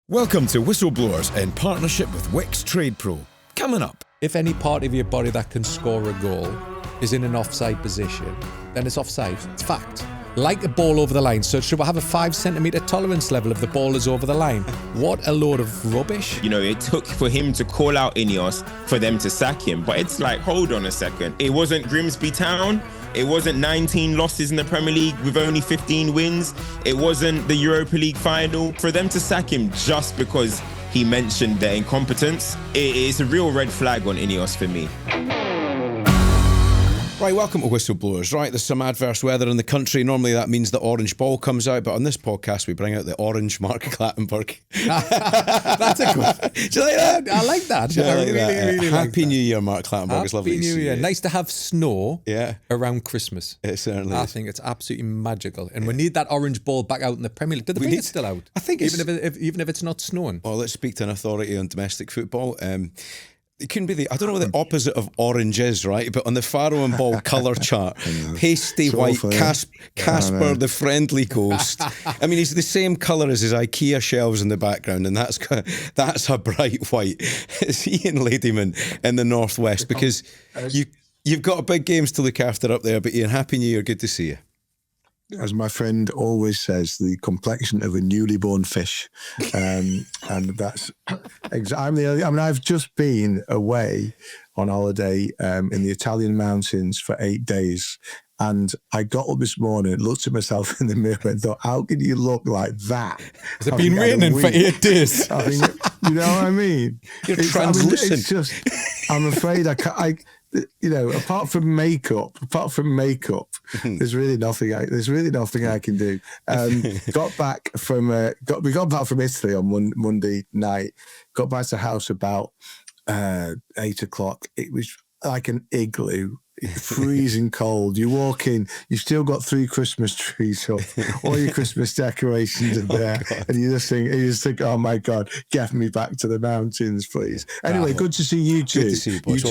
Welcome to Whistleblowers in partnership with Wix Trade Pro. Coming up. If any part of your body that can score a goal is in an offside position, then it's offside. It's fact. Like a ball over the line, so it should have a 5 centimetre tolerance level if the ball is over the line. What a load of rubbish. You know, it took for him to call out INEOS for them to sack him. But it's like, hold on a second. It wasn't Grimsby Town. It wasn't 19 losses in the Premier League with only 15 wins. It wasn't the Europa League final. For them to sack him just because he mentioned their incompetence, it's a real red flag on INEOS for me. Right, welcome to Whistleblowers. Right, there's some adverse weather in the country. Normally that means the orange ball comes out, but on this podcast we bring out the orange Mark Clattenburg. That's a good. Do you like that? I like that. Yeah, I like really, that. really like Happy that. New Year, Mark Clattenburg. It's lovely Happy to New see Year. you. Nice to have snow around Christmas. It certainly I is. think it's absolutely magical. And we need that orange ball back out in the Premier League. Did the bring it still out? I think even if it's not snowing. Well, let's speak to an authority on domestic football. It couldn't be I don't know what the opposite of orange is, right? But on the Faro and Ball colour chart, pasty So white, funny. Casper the Friendly Ghost. I mean, he's the same colour as his IKEA shelves in the background, and that's a bright white. It's Ian Ladyman in the Northwest, because you've got big games to look after up there. But Ian, Happy New Year, good to see you. As my friend always says, the complexion of a newly born fish, and that's. I've just been away on holiday in the Italian mountains for 8 days, and I got up this morning, looked at myself in the mirror, and thought, "How can you look like that?" Has it been raining for 8 days? I think, you know what I mean? You're translucent. It's just. I'm afraid I can't. Apart from makeup, there's really nothing I can do. We got back from Italy on Monday night. Got back to the house about 8 o'clock. It was like an igloo. Freezing cold. You walk in, you've still got 3 Christmas trees up, all your Christmas decorations are there, and you just think, oh my God, get me back to the mountains, please. Anyway, good to see you two. Good to see you, boys.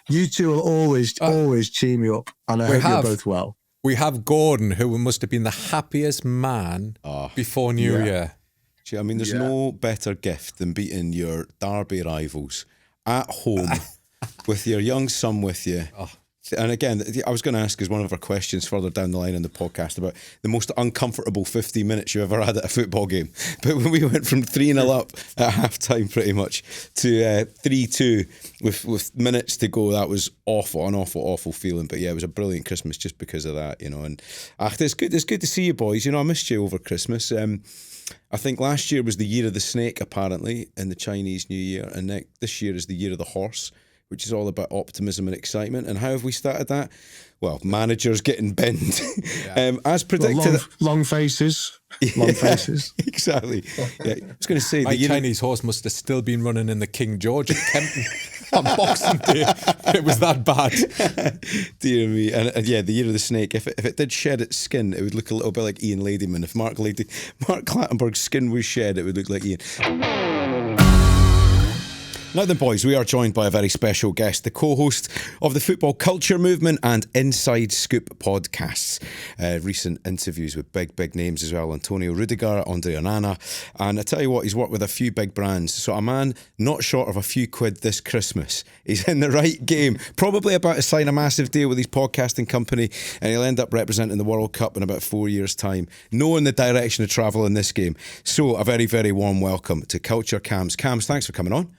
You two will always cheer me up, and I hope you're both well. We have Gordon, who must have been the happiest man before New Year. Gee, I mean, there's no better gift than beating your derby rivals at home with your young son with you. And again, I was going to ask as one of our questions further down the line in the podcast about the most uncomfortable 15 minutes you ever had at a football game. But when we went from 3-0 up at half-time pretty much to 3-2 with minutes to go, that was an awful feeling. But yeah, it was a brilliant Christmas just because of that, you know. And it's good to see you boys. You know, I missed you over Christmas. I think last year was the year of the snake, apparently, in the Chinese New Year. And this year is the year of the horse, which is all about optimism and excitement. And how have we started that? Well, managers getting binned. As predicted. Long faces. Long faces. Exactly. Yeah, I was going to say... My Chinese horse must have still been running in the King George at Kempton on Boxing Day. It was that bad. Dear me. And yeah, the year of the snake, if it did shed its skin, it would look a little bit like Ian Ladyman. If Mark Clattenburg's skin was shed, it would look like Ian. Now then, boys, we are joined by a very special guest, the co-host of the Football Culture Movement and Inside Scoop podcasts. Recent interviews with big names as well. Antonio Rudiger, Andre Onana. And I tell you what, he's worked with a few big brands. So a man not short of a few quid this Christmas. He's in the right game. Probably about to sign a massive deal with his podcasting company, and he'll end up representing the World Cup in about 4 years' time, knowing the direction of travel in this game. So a very, very warm welcome to Culture Cams. Cams, thanks for coming on.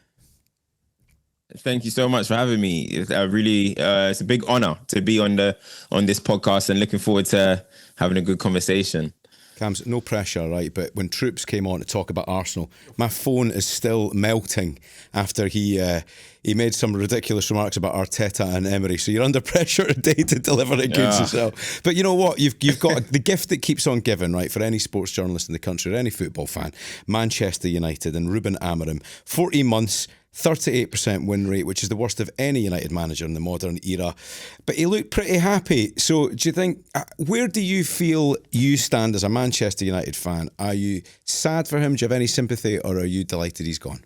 Thank you so much for having me. It's a big honor to be on this podcast, and looking forward to having a good conversation. Cams, no pressure, right? But when Troops came on to talk about Arsenal, my phone is still melting after he made some ridiculous remarks about Arteta and Emery. So you're under pressure today to deliver the goods yourself. But you know what? You've got the gift that keeps on giving, right? For any sports journalist in the country or any football fan, Manchester United and Ruben Amorim, 14 months. 38% win rate, which is the worst of any United manager in the modern era. But he looked pretty happy. So do you think, where do you feel you stand as a Manchester United fan? Are you sad for him? Do you have any sympathy, or are you delighted he's gone?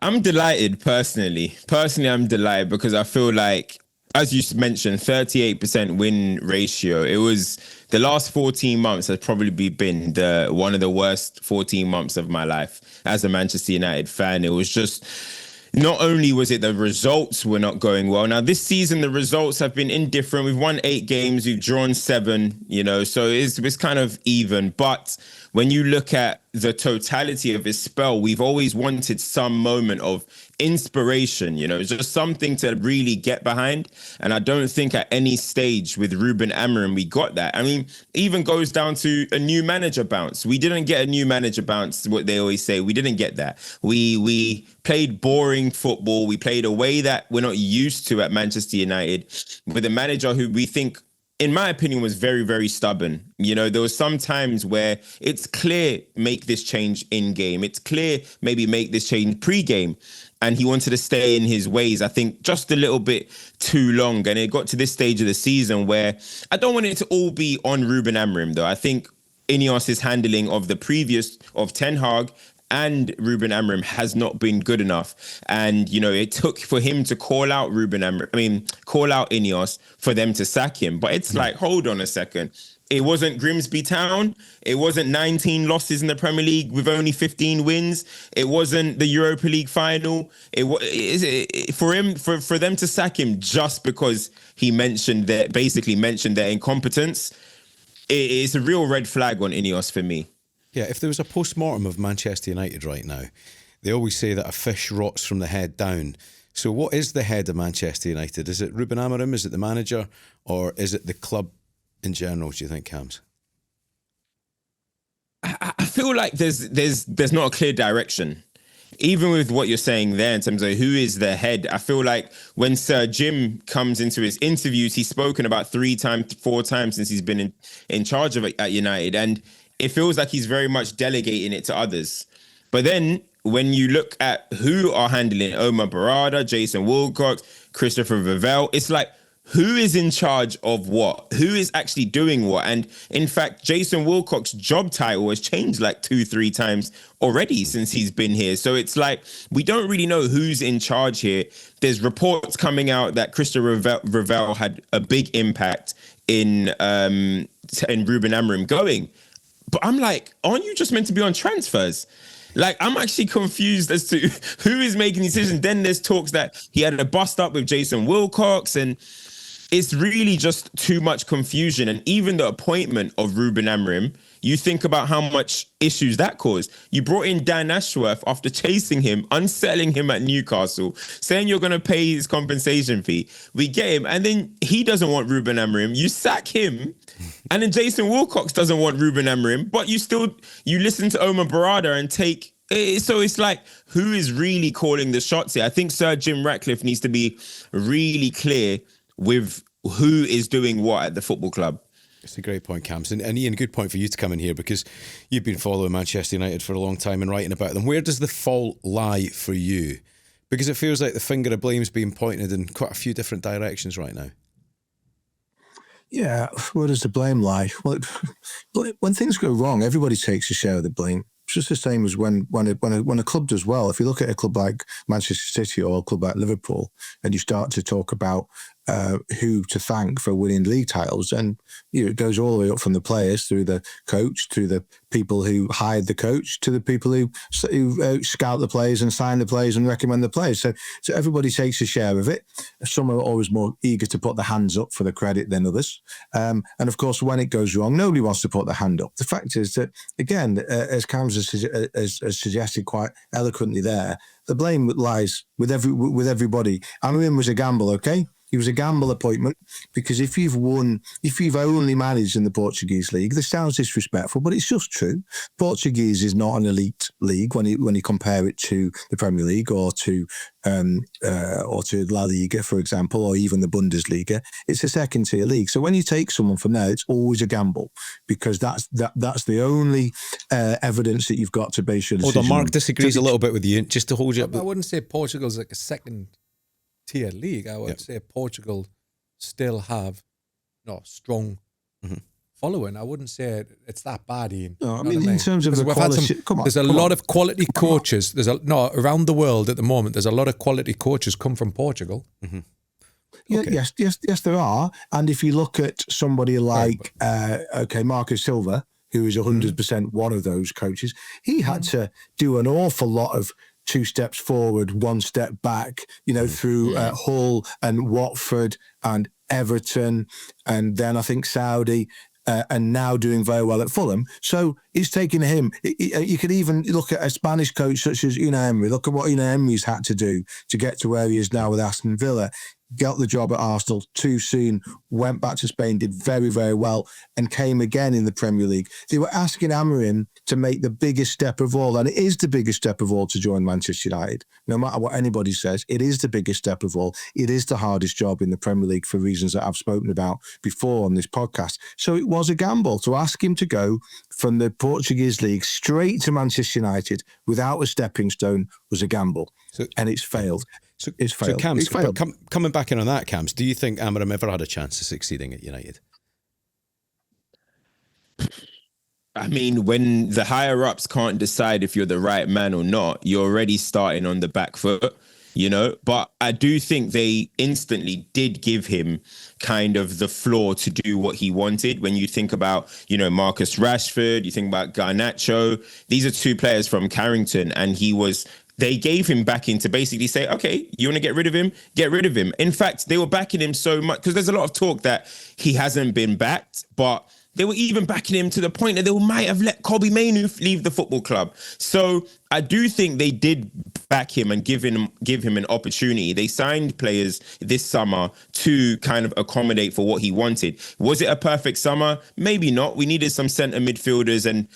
I'm delighted personally. I'm delighted because I feel like as you mentioned, 38% win ratio. It was the last 14 months has probably been one of the worst 14 months of my life as a Manchester United fan. It was just, not only was it the results were not going well. Now this season, the results have been indifferent. We've won 8 games, we've drawn 7, so it's kind of even. But when you look at the totality of his spell, we've always wanted some moment of inspiration, just something to really get behind. And I don't think at any stage with Ruben Amorim we got that. I mean, even goes down to a new manager bounce. We didn't get a new manager bounce, what they always say. We didn't get that. We played boring football. We played a way that we're not used to at Manchester United with a manager who we think, in my opinion, was very, very stubborn. There was some times where it's clear, make this change in game. It's clear, maybe make this change pre-game. And he wanted to stay in his ways, I think, just a little bit too long. And it got to this stage of the season where I don't want it to all be on Ruben Amorim, though. I think INEOS' handling of of Ten Hag and Ruben Amorim has not been good enough. And, it took for him to call out call out INEOS for them to sack him. But it's like, hold on a second. It wasn't Grimsby Town. It wasn't 19 losses in the Premier League with only 15 wins. It wasn't the Europa League final. For them to sack him just because he mentioned their incompetence, it's a real red flag on INEOS for me. Yeah, if there was a post-mortem of Manchester United right now, they always say that a fish rots from the head down. So what is the head of Manchester United? Is it Ruben Amorim? Is it the manager? Or is it the club in general, do you think, Cams? I feel like there's not a clear direction. Even with what you're saying there in terms of who is the head, I feel like when Sir Jim comes into his interviews, he's spoken about 4 times since he's been in charge of it at United. And it feels like he's very much delegating it to others. But then when you look at who are handling Omar Barada, Jason Wilcox, Christopher Vivell, it's like, who is in charge of what? Who is actually doing what? And in fact, Jason Wilcox's job title has changed like 2-3 times already since he's been here. So it's like, we don't really know who's in charge here. There's reports coming out that Christopher Vivell had a big impact in Ruben Amorim going. But I'm like, aren't you just meant to be on transfers? Like, I'm actually confused as to who is making decisions. Then there's talks that he had a bust up with Jason Wilcox, and it's really just too much confusion. And even the appointment of Ruben Amorim, you think about how much issues that caused. You brought in Dan Ashworth after chasing him, unsettling him at Newcastle, saying you're going to pay his compensation fee. We get him, and then he doesn't want Ruben Amorim. You sack him, and then Jason Wilcox doesn't want Ruben Amorim, but you listen to Omar Barada and take. So it's like, who is really calling the shots here? I think Sir Jim Ratcliffe needs to be really clear with who is doing what at the football club. It's a great point, Camps. And Ian, good point for you to come in here, because you've been following Manchester United for a long time and writing about them. Where does the fault lie for you? Because it feels like the finger of blame is being pointed in quite a few different directions right now. Yeah, where does the blame lie? Well, when things go wrong, everybody takes a share of the blame. It's just the same as when a club does well. If you look at a club like Manchester City or a club like Liverpool, and you start to talk about who to thank for winning league titles, and it goes all the way up from the players through the coach, to the people who hired the coach, to the people who scout the players and sign the players and recommend the players. So everybody takes a share of it. Some are always more eager to put their hands up for the credit than others. And of course, when it goes wrong, nobody wants to put their hand up. The fact is that, again, as Cams has suggested quite eloquently there, the blame lies with everybody. Amorim was a gamble, okay? He was a gamble appointment, because if you've only managed in the Portuguese league, this sounds disrespectful, but it's just true. Portuguese is not an elite league when you compare it to the Premier League or to La Liga, for example, or even the Bundesliga. It's a second tier league. So when you take someone from there, it's always a gamble, because that's the only evidence that you've got to base your decision. Hold on, Mark disagrees a little bit with you, just to hold you up. I wouldn't say Portugal's like a second tier league. I would say Portugal still have strong following. I wouldn't say it's that bad, Ian. No, I mean, in terms of the quality, there's a lot of quality coaches. Around the world at the moment, there's a lot of quality coaches come from Portugal. Yeah, Okay. yes, there are. And if you look at somebody like, Marcus Silva, who is 100% one of those coaches, he had to do an awful lot of 2 steps forward, 1 step back, through Hull and Watford and Everton, and then I think Saudi. And now doing very well at Fulham. So it's taken him. You could even look at a Spanish coach such as Unai Emery. Look at what Unai Emery's had to do to get to where he is now with Aston Villa. Got the job at Arsenal too soon, went back to Spain, did very, very well, and came again in the Premier League. They were asking Amorim to make the biggest step of all, and it is the biggest step of all to join Manchester United. No matter what anybody says, it is the biggest step of all. It is the hardest job in the Premier League for reasons that I've spoken about before on this podcast. So it was a gamble to ask him to go from the Portuguese league straight to Manchester United without a stepping stone was a gamble, and it's failed. So, it's failed. Cams, it's failed. Coming back in on that, Cams, do you think Amorim ever had a chance of succeeding at United? I mean, when the higher ups can't decide if you're the right man or not, you're already starting on the back foot, But I do think they instantly did give him kind of the floor to do what he wanted. When you think about, Marcus Rashford, you think about Garnacho, these are 2 players from Carrington, and they gave him backing to basically say, okay, you want to get rid of him? Get rid of him. In fact, they were backing him so much because there's a lot of talk that he hasn't been backed, but they were even backing him to the point that they might have let Kobbie Mainoo leave the football club. So I do think they did back him and give him an opportunity. They signed players this summer to kind of accommodate for what he wanted. Was it a perfect summer? Maybe not. We needed some centre midfielders, and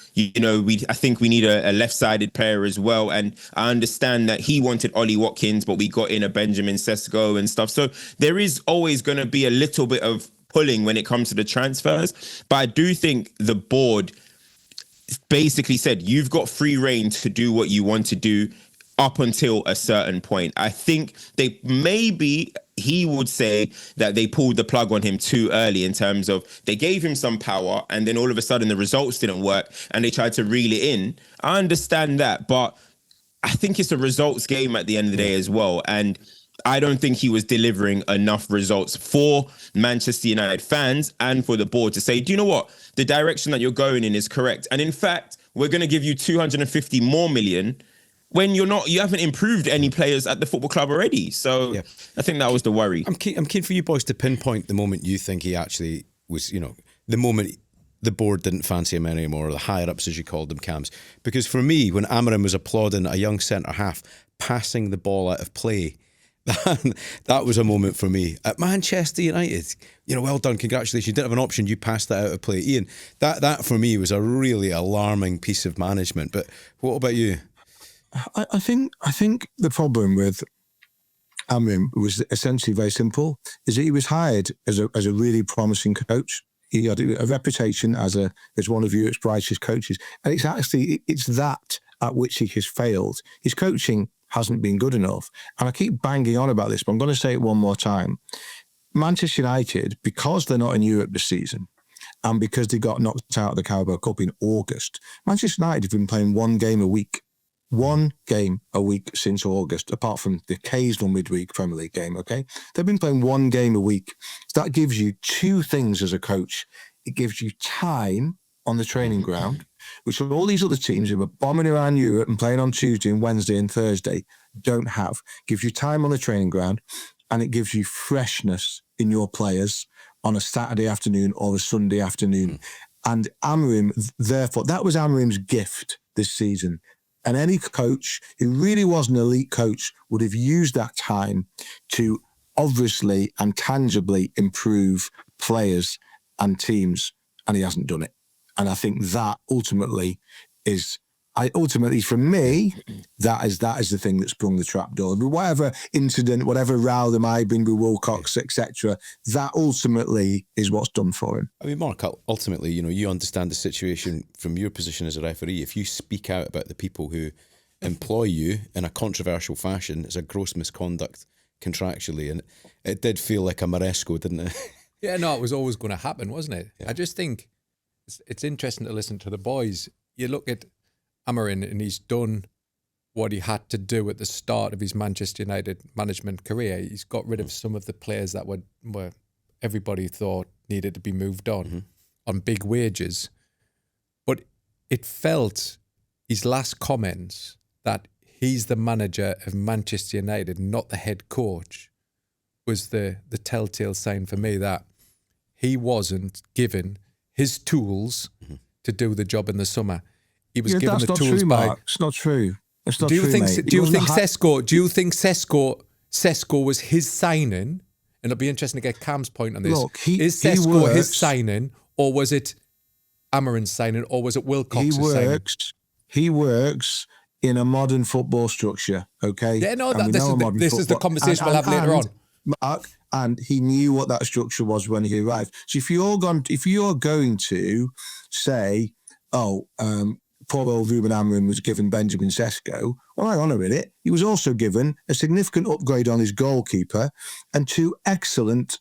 I think we need a left-sided player as well. And I understand that he wanted Ollie Watkins, but we got in a Benjamin Sesko and stuff. So there is always going to be a little bit of pulling when it comes to the transfers. But I do think the board basically said, you've got free reign to do what you want to do up until a certain point. I think he would say that they pulled the plug on him too early in terms of they gave him some power and then all of a sudden the results didn't work and they tried to reel it in. I understand that, but I think it's a results game at the end of the day as well. And I don't think he was delivering enough results for Manchester United fans and for the board to say, do you know what? The direction that you're going in is correct. And in fact, we're going to give you 250 more million when you haven't improved any players at the football club already. So yeah. I think that was the worry. I'm keen for you boys to pinpoint the moment you think he actually was, the moment the board didn't fancy him anymore, or the higher ups, as you called them, Cams. Because for me, when Amorim was applauding a young centre half passing the ball out of play, that was a moment for me. At Manchester United, well done, congratulations. You didn't have an option, you passed that out of play. Ian, that for me was a really alarming piece of management. But what about you? I think the problem with Amorim was essentially very simple, is that he was hired as a really promising coach. He had a reputation as one of Europe's brightest coaches. And it's that at which he has failed. His coaching hasn't been good enough. And I keep banging on about this, but I'm going to say it one more time. Manchester United, because they're not in Europe this season, and because they got knocked out of the Carabao Cup in August, Manchester United have been playing 1 game a week. 1 game a week since August, apart from the occasional midweek Premier League game, okay? They've been playing 1 game a week. So that gives you 2 things as a coach. It gives you time on the training ground, which all these other teams who are bombing around Europe and playing on Tuesday and Wednesday and Thursday don't have. Gives you time on the training ground, and it gives you freshness in your players on a Saturday afternoon or a Sunday afternoon. And Amorim, therefore, that was Amorim's gift this season. And any coach who really was an elite coach would have used that time to obviously and tangibly improve players and teams, and he hasn't done it. And I think that ultimately for me, that is the thing that sprung the trapdoor. Whatever incident, whatever row there might have been with Wilcox, etc., that ultimately is what's done for him. I mean, Mark, ultimately, you understand the situation from your position as a referee. If you speak out about the people who employ you in a controversial fashion, it's a gross misconduct contractually. And it did feel like a Maresco, didn't it? Yeah, no, it was always going to happen, wasn't it? Yeah. I just think it's interesting to listen to the boys. You look at Amorim and he's done what he had to do at the start of his Manchester United management career. He's got rid of some of the players that were everybody thought needed to be moved on big wages. But it felt his last comments that he's the manager of Manchester United, not the head coach, was the telltale sign for me that he wasn't given his tools to do the job in the summer. He was given the tools by. Mark. It's not true. It's not do you true, think? mate. Do you think Sesko was his signing? And it'll be interesting to get Cam's point on this. Look, is Sesko his signing, or was it Amorim's signing, or was it Wilcox's signing? He works in a modern football structure. Okay. Yeah, no, this is the conversation we'll have later on. Mark, and he knew what that structure was when he arrived. So if you're going to say, poor old Ruben Amorim was given Benjamin Sesko, well, hang on a minute. He was also given a significant upgrade on his goalkeeper and two excellent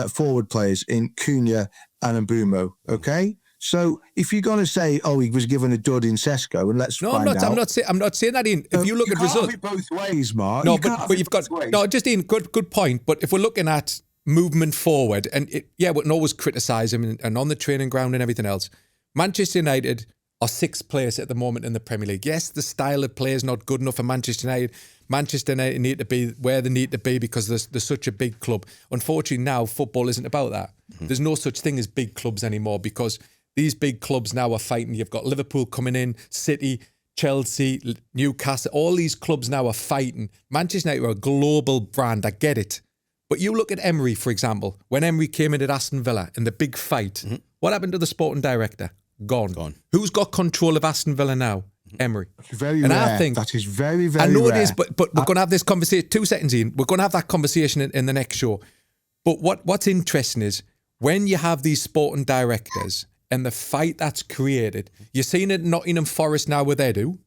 forward players in Cunha and Mbumo. Okay. So if you're going to say, he was given a dud in Sesko, and let's find out. I'm not saying that, Ian. If you look at results, it both ways, Mark. No, but you've got just Ian. Good point. But if we're looking at movement forward, and we can always criticise him and on the training ground and everything else. Manchester United are sixth place at the moment in the Premier League. Yes, the style of play is not good enough for Manchester United. Manchester United need to be where they need to be because they're such a big club. Unfortunately, now football isn't about that. There's no such thing as big clubs anymore because these big clubs now are fighting. You've got Liverpool coming in, City, Chelsea, Newcastle. All these clubs now are fighting. Manchester United are a global brand. I get it. But you look at Emery, for example. When Emery came in at Aston Villa in the big fight, what happened to the sporting director? Gone. Who's got control of Aston Villa now? Emery. Very rare. I think that is very, very rare. I know rare. it is, but we're going to have this conversation. 2 seconds, Ian. We're going to have that conversation in the next show. But what's interesting is when you have these sporting directors and the fight that's created, you're seeing it in Nottingham Forest now with Edu,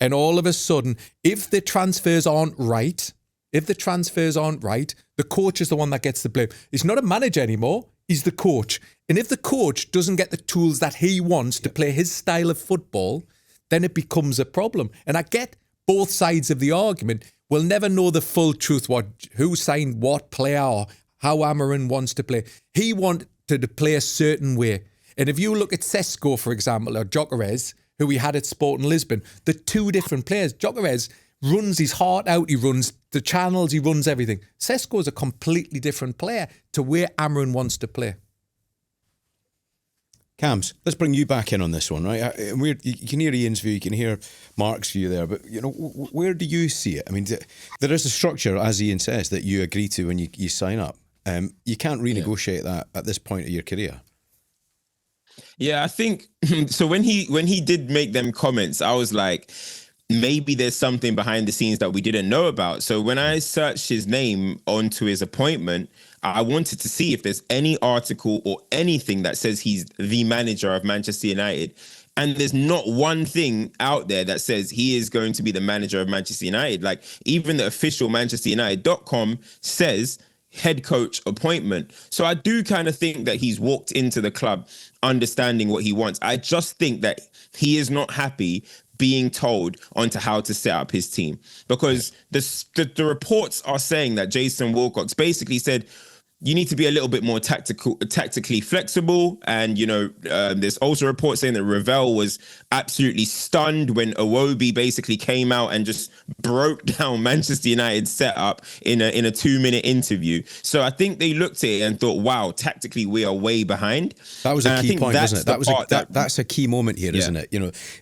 and all of a sudden, if the transfers aren't right, the coach is the one that gets the blame. He's not a manager anymore. He's the coach. And if the coach doesn't get the tools that he wants to play his style of football, then it becomes a problem. And I get both sides of the argument. We'll never know the full truth, who signed what player or how Amorim wants to play. He wanted to play a certain way. And if you look at Sesko, for example, or Gyökeres, who we had at Sporting Lisbon, the two different players. Gyökeres runs his heart out, he runs the channels, he runs everything. Sesko is a completely different player to where Amorim wants to play. Cams, let's bring you back in on this one, right? You can hear Ian's view, you can hear Mark's view there, but where do you see it? I mean, there is a structure, as Ian says, that you agree to when you sign up. You can't renegotiate that at this point of your career. Yeah, I think so. When he did make them comments, I was like, maybe there's something behind the scenes that we didn't know about. So when I searched his name onto his appointment, I wanted to see if there's any article or anything that says he's the manager of Manchester United. And there's not one thing out there that says he is going to be the manager of Manchester United. Like even the official ManchesterUnited.com says head coach appointment. So I do kind of think that he's walked into the club understanding what he wants. I just think that he is not happy being told onto how to set up his team, because the reports are saying that Jason Wilcox basically said, you need to be a little bit more tactically flexible. And, there's also reports saying that Ravel was absolutely stunned when Iwobi basically came out and just broke down Manchester United's setup in a 2-minute interview. So I think they looked at it and thought, wow, tactically we are way behind. That was a key point, wasn't it? That's a key moment here, isn't it?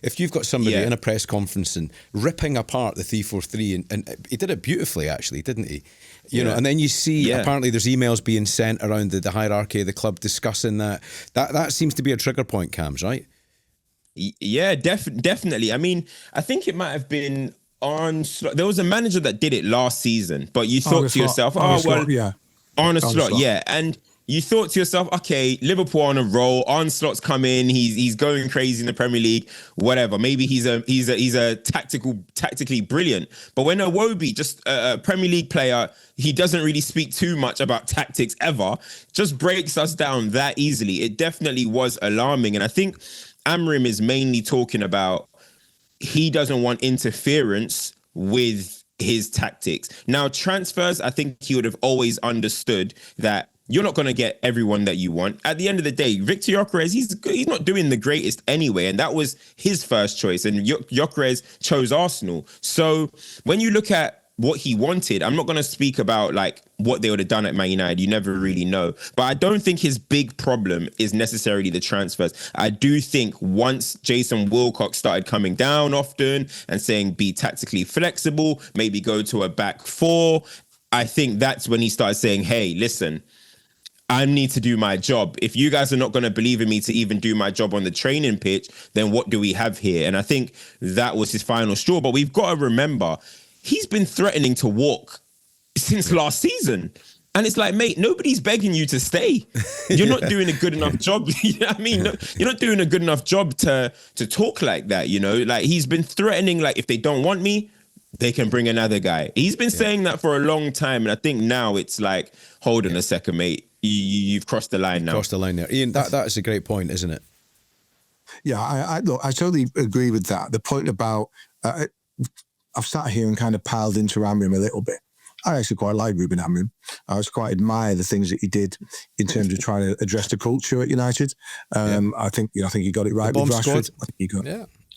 If you've got somebody in a press conference and ripping apart the 3-4-3, and he did it beautifully, actually, didn't he? And then you see apparently there's emails being sent around the hierarchy of the club discussing that. That seems to be a trigger point, Cams, right? Yeah, definitely. I mean, I think it might have been on. There was a manager that did it last season, but you thought to yourself, Arne Slot, yeah, and you thought to yourself, okay, Liverpool on a roll. Arne Slot's come in. He's going crazy in the Premier League. Whatever. Maybe he's a tactically brilliant. But when Iwobi, just a Premier League player, he doesn't really speak too much about tactics ever, just breaks us down that easily. It definitely was alarming. And I think Amorim is mainly talking about he doesn't want interference with his tactics. Now, transfers, I think he would have always understood that you're not going to get everyone that you want. At the end of the day, Victor Gyökeres, he's not doing the greatest anyway, and that was his first choice, and Gyökeres chose Arsenal. So when you look at what he wanted, I'm not going to speak about like what they would have done at Man United. You never really know. But I don't think his big problem is necessarily the transfers. I do think once Jason Wilcox started coming down often and saying be tactically flexible, maybe go to a back four, I think that's when he started saying, hey, listen, I need to do my job. If you guys are not going to believe in me to even do my job on the training pitch, then what do we have here? And I think that was his final straw. But we've got to remember, he's been threatening to walk since last season. And it's like, mate, nobody's begging you to stay. You're not doing a good enough job. You know what I mean? No, you're not doing a good enough job to talk like that, you know? Like, he's been threatening, like, if they don't want me, they can bring another guy. He's been saying that for a long time. And I think now it's like, hold on a second, mate. You've crossed the line now. Crossed the line there. Ian, that is a great point, isn't it? Yeah, I totally agree with that. The point about, I've sat here and kind of piled into Amorim a little bit. I actually quite like Ruben Amorim. I was quite admire the things that he did in terms of trying to address the culture at United. I think he got it right with Rashford.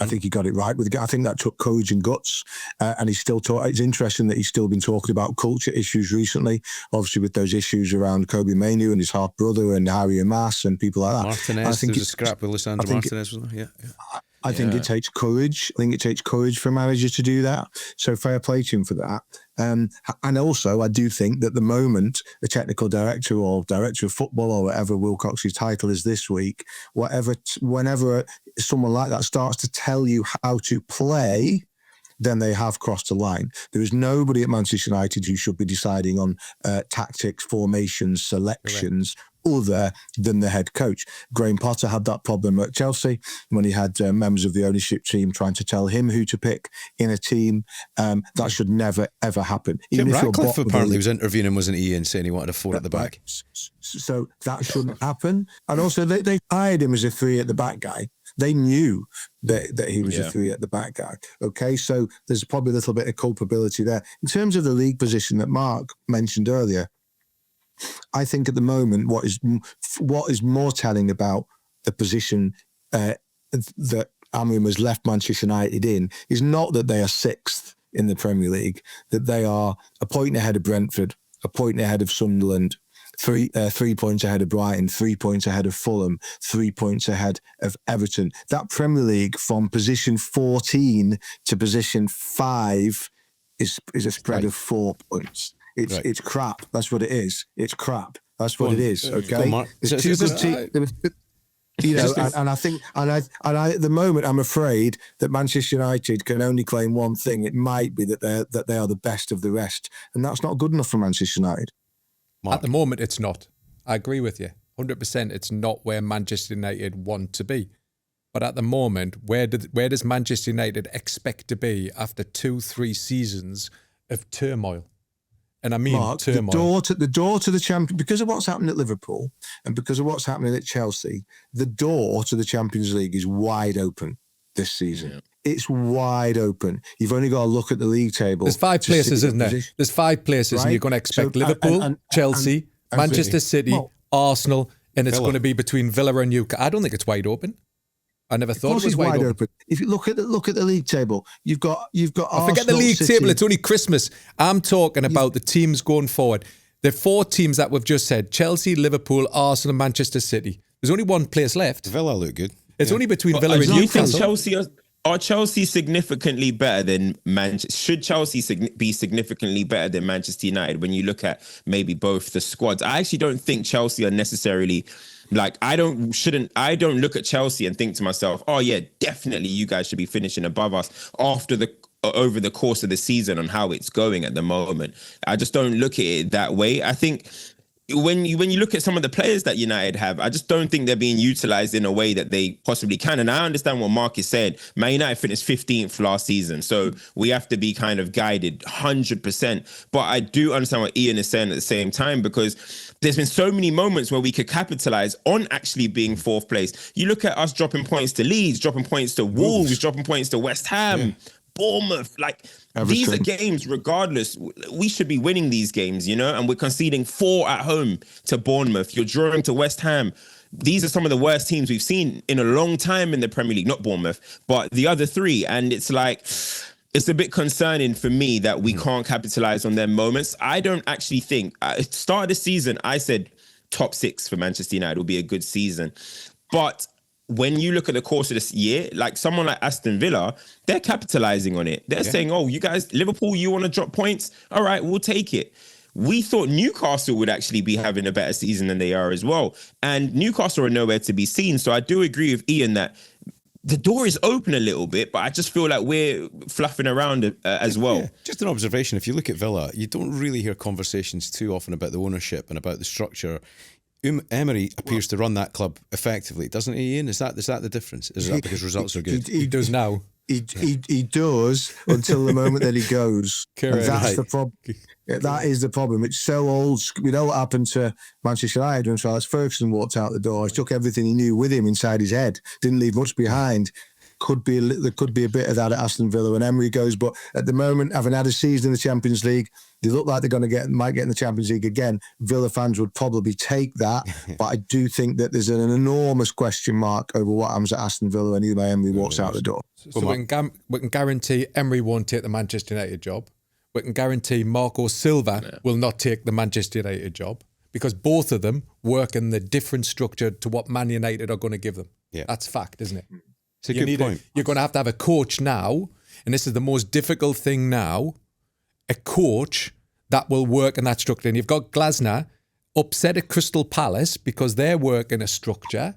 I think he got it right with. I think that took courage and guts, and he's still taught. It's interesting that he's still been talking about culture issues recently. Obviously, with those issues around Kobe Mainoo and his half brother and Harry Amass and people like that. Martinez, I think there's a scrap with Lisandro Martinez, wasn't there? Yeah. I think it takes courage. I think it takes courage for a manager to do that. So fair play to him for that. And also, I do think that the moment a technical director or director of football or whatever Wilcox's title is this week, whenever someone like that starts to tell you how to play, then they have crossed the line. There is nobody at Manchester United who should be deciding on tactics, formations, selections, other than the head coach. Graham Potter had that problem at Chelsea when he had members of the ownership team trying to tell him who to pick in a team. That should never, ever happen. Even Ratcliffe apparently was interviewing, wasn't he, and saying he wanted a four at the back. So that shouldn't happen. And also, they hired him as a three at the back guy. They knew that he was a three at the back guy. Okay, so there's probably a little bit of culpability there. In terms of the league position that Mark mentioned earlier, I think at the moment what is more telling about the position that Amorim has left Manchester United in is not that they are sixth in the Premier League, that they are a point ahead of Brentford, a point ahead of Sunderland, 3 points ahead of Brighton, 3 points ahead of Fulham, 3 points ahead of Everton. That Premier League from position 14 to position 5 is a spread of 4 points. It's crap. That's what it is. It's crap. That's what it is. Okay. There's two good teams. You know, and I think, and I at the moment, I'm afraid that Manchester United can only claim one thing. It might be that they are the best of the rest, and that's not good enough for Manchester United. Mark. At the moment, it's not. I agree with you, 100%. It's not where Manchester United want to be. But at the moment, where does Manchester United expect to be after 2-3 seasons of turmoil? And I mean, Mark, turmoil. The door to the champion, because of what's happening at Liverpool and because of what's happening at Chelsea, the door to the Champions League is wide open this season. Yeah. It's wide open. You've only got to look at the league table. There's 5 places, isn't there? There's 5 places, right? And you're going to expect Liverpool, Chelsea, Manchester City, Arsenal, and it's going to be between Villa and Newcastle. I don't think it's wide open. I never thought it was wide open. If you look at the league table, you've got. I forget the league table. It's only Christmas. I'm talking about the teams going forward. The 4 teams that we've just said: Chelsea, Liverpool, Arsenal, and Manchester City. There's only one place left. Villa look good. It's only between Villa and Newcastle. Are Chelsea significantly better than Manchester? Should Chelsea be significantly better than Manchester United when you look at maybe both the squads? I actually don't think Chelsea are necessarily. Like, I don't look at Chelsea and think to myself, oh yeah, definitely you guys should be finishing above us over the course of the season on how it's going at the moment. I just don't look at it that way. I think when you look at some of the players that United have, I just don't think they're being utilised in a way that they possibly can. And I understand what Mark is saying. Man United finished 15th last season, so we have to be kind of guided 100%. But I do understand what Ian is saying at the same time, because there's been so many moments where we could capitalise on actually being 4th place. You look at us dropping points to Leeds, dropping points to Wolves, dropping points to West Ham. Bournemouth. Like, these are games, regardless, we should be winning these games, you know, and we're conceding 4 at home to Bournemouth. You're drawing to West Ham. These are some of the worst teams we've seen in a long time in the Premier League, not Bournemouth, but the other 3. And it's like, it's a bit concerning for me that we can't capitalize on their moments. I don't actually think, at the start of the season, I said top 6 for Manchester United will be a good season. But when you look at the course of this year, like someone like Aston Villa, they're capitalizing on it. They're saying, oh, you guys, Liverpool, you want to drop points? All right, we'll take it. We thought Newcastle would actually be having a better season than they are as well. And Newcastle are nowhere to be seen. So I do agree with Ian that the door is open a little bit, but I just feel like we're fluffing around as well. Yeah. Just an observation. If you look at Villa, you don't really hear conversations too often about the ownership and about the structure. Emery appears to run that club effectively, doesn't he, Ian? Is that the difference? Is that because results are good? He does now. He does until the moment that he goes. Correct. That's the problem. That is the problem. It's so old. You know what happened to Manchester United when Alex Ferguson walked out the door? He took everything he knew with him inside his head. Didn't leave much behind. There could be a bit of that at Aston Villa when Emery goes, but at the moment, having had a season in the Champions League, they look like they're might get in the Champions League again. Villa fans would probably take that, but I do think that there's an enormous question mark over what happens at Aston Villa when Emery walks out the door. So we can guarantee Emery won't take the Manchester United job. We can guarantee Marco Silva will not take the Manchester United job because both of them work in the different structure to what Man United are going to give them. Yeah. That's fact, isn't it? It's a good point. You're going to have a coach now, and this is the most difficult thing now, a coach that will work in that structure. And you've got Glasner upset at Crystal Palace because they're working a structure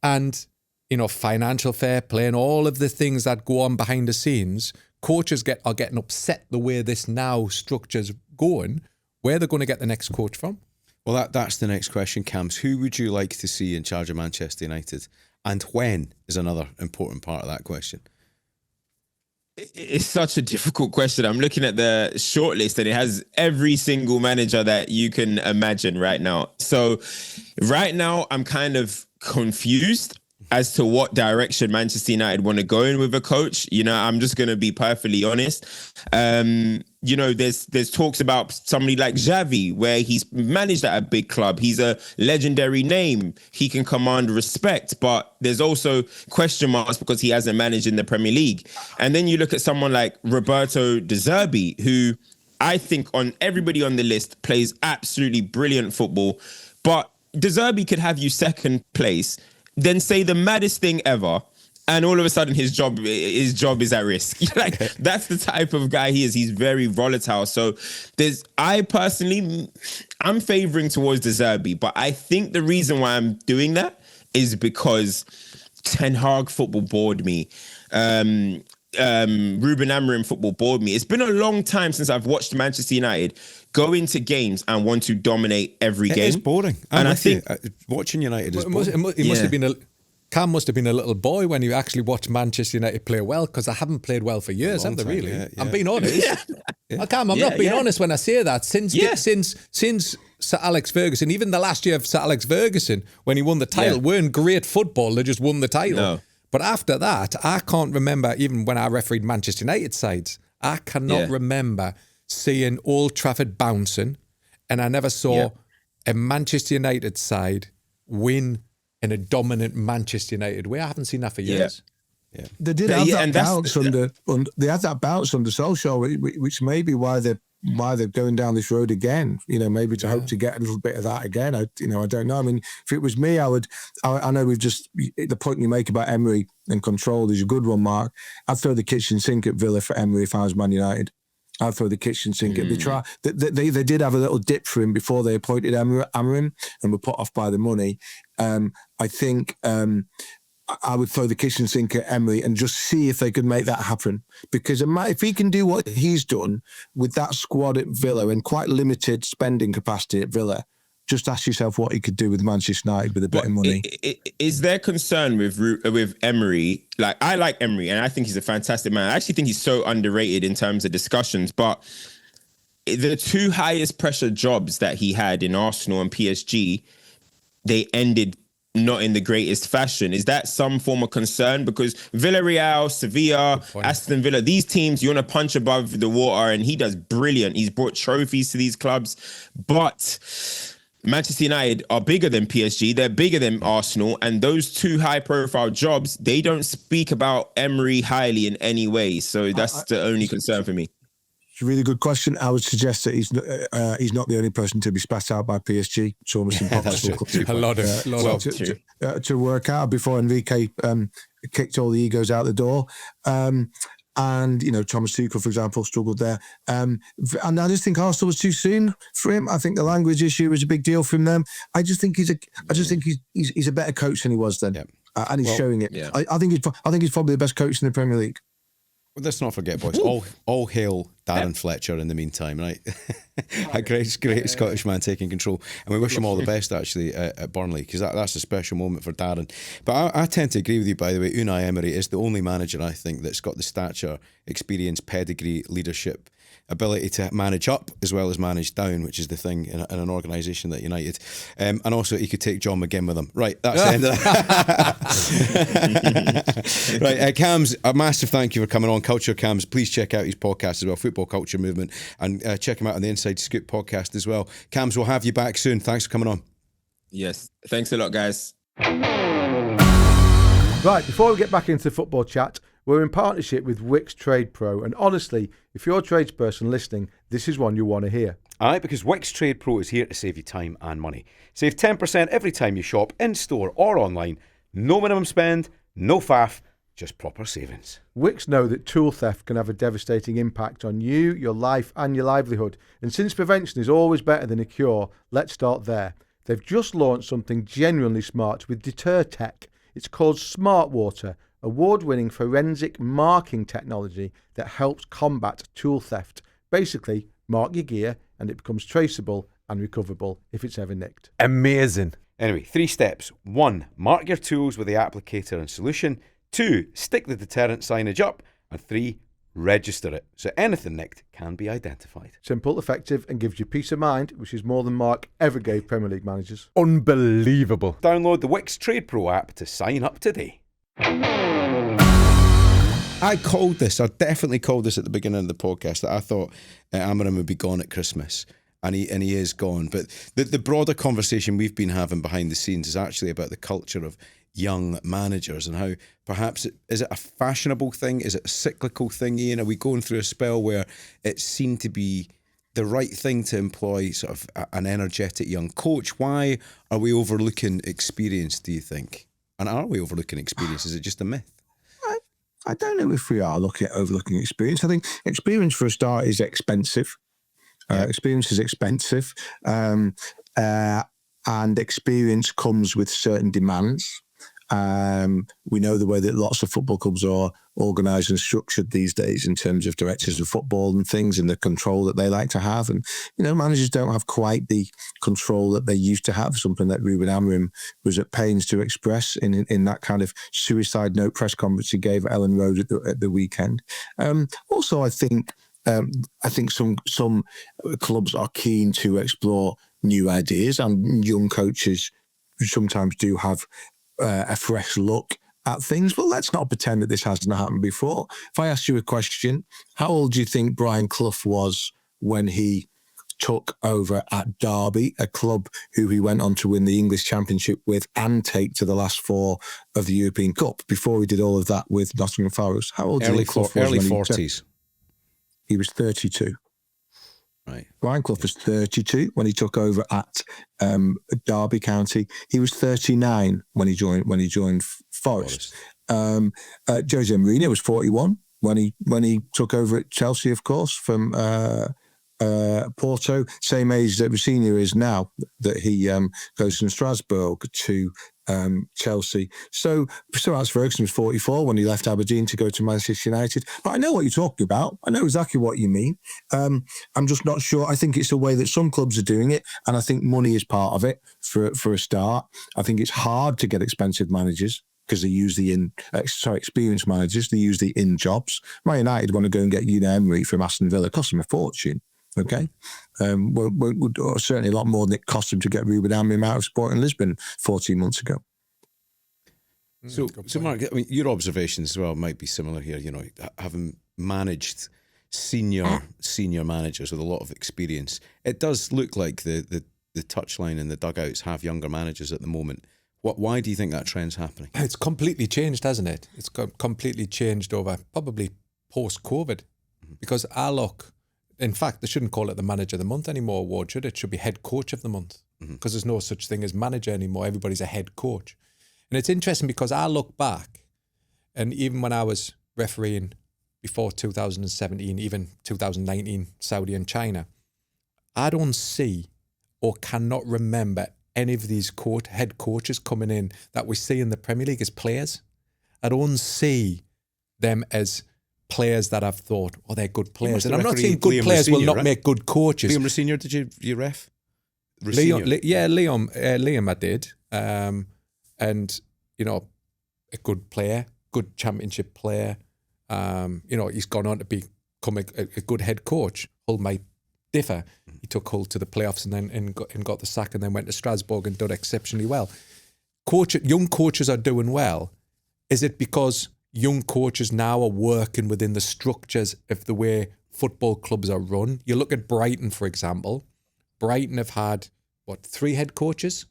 and, you know, financial fair play and all of the things that go on behind the scenes. Coaches are getting upset the way this now structure's going. Where they're going to get the next coach from? Well, that's the next question, Cams. Who would you like to see in charge of Manchester United? And when is another important part of that question. It's such a difficult question. I'm looking at the shortlist and it has every single manager that you can imagine right now. So right now I'm kind of confused as to what direction Manchester United want to go in with a coach. You know, I'm just going to be perfectly honest. You know, there's talks about somebody like Xavi, where he's managed at a big club. He's a legendary name. He can command respect, but there's also question marks because he hasn't managed in the Premier League. And then you look at someone like Roberto De Zerbi, who I think on everybody on the list plays absolutely brilliant football, but De Zerbi could have you second place, then say the maddest thing ever, and all of a sudden his job is at risk. Like, that's the type of guy he is. He's very volatile. So I'm favoring towards De Zerbi, but I think the reason why I'm doing that is because Ten Hag football bored me. Ruben Amorim football bored me. It's been a long time since I've watched Manchester United go into games and want to dominate every game. It is boring. And I think watching United is boring. Cam must have been a little boy when you actually watched Manchester United play well, because they haven't played well for years, have they really? Yeah. I'm being honest. I'm not being honest when I say that. Since Sir Alex Ferguson, even the last year of Sir Alex Ferguson, when he won the title, weren't great football. They just won the title. No. But after that, I can't remember, even when I refereed Manchester United sides, I cannot remember seeing Old Trafford bouncing, and I never saw a Manchester United side win in a dominant Manchester United way. I haven't seen that for years. Yeah. They did have that bounce they had that bounce under Solskjaer, which may be why they're going down this road again. You know, maybe to hope to get a little bit of that again. I don't know. I mean, if it was me, I know the point you make about Emery and control is a good one, Mark. I'd throw the kitchen sink at Villa for Emery if I was Man United. I'd throw the kitchen sink at. They did have a little dip for him before they appointed Amorim and were put off by the money. I think I would throw the kitchen sink at Emery and just see if they could make that happen. Because if he can do what he's done with that squad at Villa and quite limited spending capacity at Villa, just ask yourself what he could do with Manchester United with a bit of money. Is there concern with Emery? Like, I like Emery and I think he's a fantastic man. I actually think he's so underrated in terms of discussions, but the two highest pressure jobs that he had in Arsenal and PSG, they ended not in the greatest fashion. Is that some form of concern? Because Villarreal, Sevilla, Aston Villa, these teams, you want to punch above the water, and he does brilliant. He's brought trophies to these clubs, but Manchester United are bigger than PSG. They're bigger than Arsenal, and those two high-profile jobs, they don't speak about Emery highly in any way. So that's the only concern for me. It's a really good question. I would suggest that he's not the only person to be spat out by PSG. It's almost impossible to work out before Enrique kicked all the egos out the door. And, you know, Thomas Tuchel, for example, struggled there. And I just think Arsenal was too soon for him. I think the language issue was a big deal from them. I just think he's a better coach than he was then. Yep. And he's showing it. Yeah. I think he's probably the best coach in the Premier League. Well, let's not forget, boys, all hail Darren Fletcher in the meantime, right? A great Scottish man taking control. And we wish him all the best, actually, at Burnley, because that's a special moment for Darren. But I tend to agree with you, by the way. Unai Emery is the only manager, I think, that's got the stature, experience, pedigree, leadership, ability to manage up as well as manage down, which is the thing in an organisation like United. And also, he could take John McGinn with him. Right, that's the end of that. Right, Cams, a massive thank you for coming on. Culture Cams, please check out his podcast as well, Football Culture Movement, and check him out on the Inside Scoop podcast as well. Cams, we'll have you back soon. Thanks for coming on. Yes, thanks a lot, guys. Right, before we get back into football chat, we're in partnership with Wix Trade Pro, and honestly, if you're a tradesperson listening, this is one you want to hear. Aye, because Wix Trade Pro is here to save you time and money. Save 10% every time you shop in-store or online. No minimum spend, no faff, just proper savings. Wix know that tool theft can have a devastating impact on you, your life and your livelihood. And since prevention is always better than a cure, let's start there. They've just launched something genuinely smart with Deter Tech. It's called Smart Water, award-winning forensic marking technology that helps combat tool theft. Basically, mark your gear and it becomes traceable and recoverable if it's ever nicked. Amazing. Anyway, 3 steps. 1, mark your tools with the applicator and solution. 2, stick the deterrent signage up. And 3, register it so anything nicked can be identified. Simple, effective, and gives you peace of mind, which is more than Mark ever gave Premier League managers. Unbelievable. Download the Wix Trade Pro app to sign up today. I definitely called this at the beginning of the podcast, that I thought Amorim would be gone at Christmas, and he is gone. But the broader conversation we've been having behind the scenes is actually about the culture of young managers and how perhaps is it a fashionable thing? Is it a cyclical thing, Ian? Are we going through a spell where it seemed to be the right thing to employ sort of an energetic young coach? Why are we overlooking experience, do you think? And are we overlooking experience? Is it just a myth? I don't know if we are overlooking experience. I think experience, for a start, is expensive. Experience is expensive. And experience comes with certain demands. We know the way that lots of football clubs are organised and structured these days in terms of directors of football and things, and the control that they like to have. And, you know, managers don't have quite the control that they used to have, something that Ruben Amorim was at pains to express in that kind of suicide note press conference he gave at Ellen Road at the weekend. Also, I think some clubs are keen to explore new ideas, and young coaches sometimes do have a fresh look at things. But let's not pretend that this hasn't happened before. If I asked you a question, how old do you think Brian Clough was when he took over at Derby, a club who he went on to win the English Championship with and take to the last 4 of the European Cup, before he did all of that with Nottingham Forest? How old do you think Clough was? Early 40s. He was 32. Right. Brian Clough was 32 when he took over at Derby County. He was 39 when he joined Forest. Jose Mourinho was 41 when he took over at Chelsea, of course, from Porto. Same age that Rossini is now, that he goes from Strasbourg to Chelsea. So Sir Alex Ferguson was 44 when he left Aberdeen to go to Manchester United. But I know what you're talking about. I know exactly what you mean. I'm just not sure. I think it's the way that some clubs are doing it, and I think money is part of it for a start. I think it's hard to get expensive managers because they use experienced managers. They use the in jobs. Man United want to go and get Unai Emery from Aston Villa. It costs them a fortune. Okay, certainly a lot more than it cost them to get Ruben Amorim out of Sporting Lisbon 14 months ago. So Mark, I mean, your observations as well might be similar here. You know, having managed senior managers with a lot of experience, it does look like the touchline and the dugouts have younger managers at the moment. Why do you think that trend's happening? It's completely changed, hasn't it? It's completely changed over probably post-COVID, because I look. In fact, they shouldn't call it the Manager of the Month anymore award, should it? It should be Head Coach of the Month, because there's no such thing as manager anymore. Everybody's a head coach. And it's interesting because I look back, and even when I was refereeing before 2017, even 2019, Saudi and China, I don't see or cannot remember any of these head coaches coming in that we see in the Premier League as players. I don't see them as players that I've thought, oh, they're good players. And I'm not saying good players will not make good coaches. Liam Rosenior, did you ref? Liam I did. And, you know, a good player, good championship player. You know, he's gone on to become a good head coach. Hull might differ. He took Hull to the playoffs and got the sack, and then went to Strasbourg and done exceptionally well. Young coaches are doing well. Is it because young coaches now are working within the structures of the way football clubs are run? You look at Brighton, for example. Brighton have had, 3 head coaches?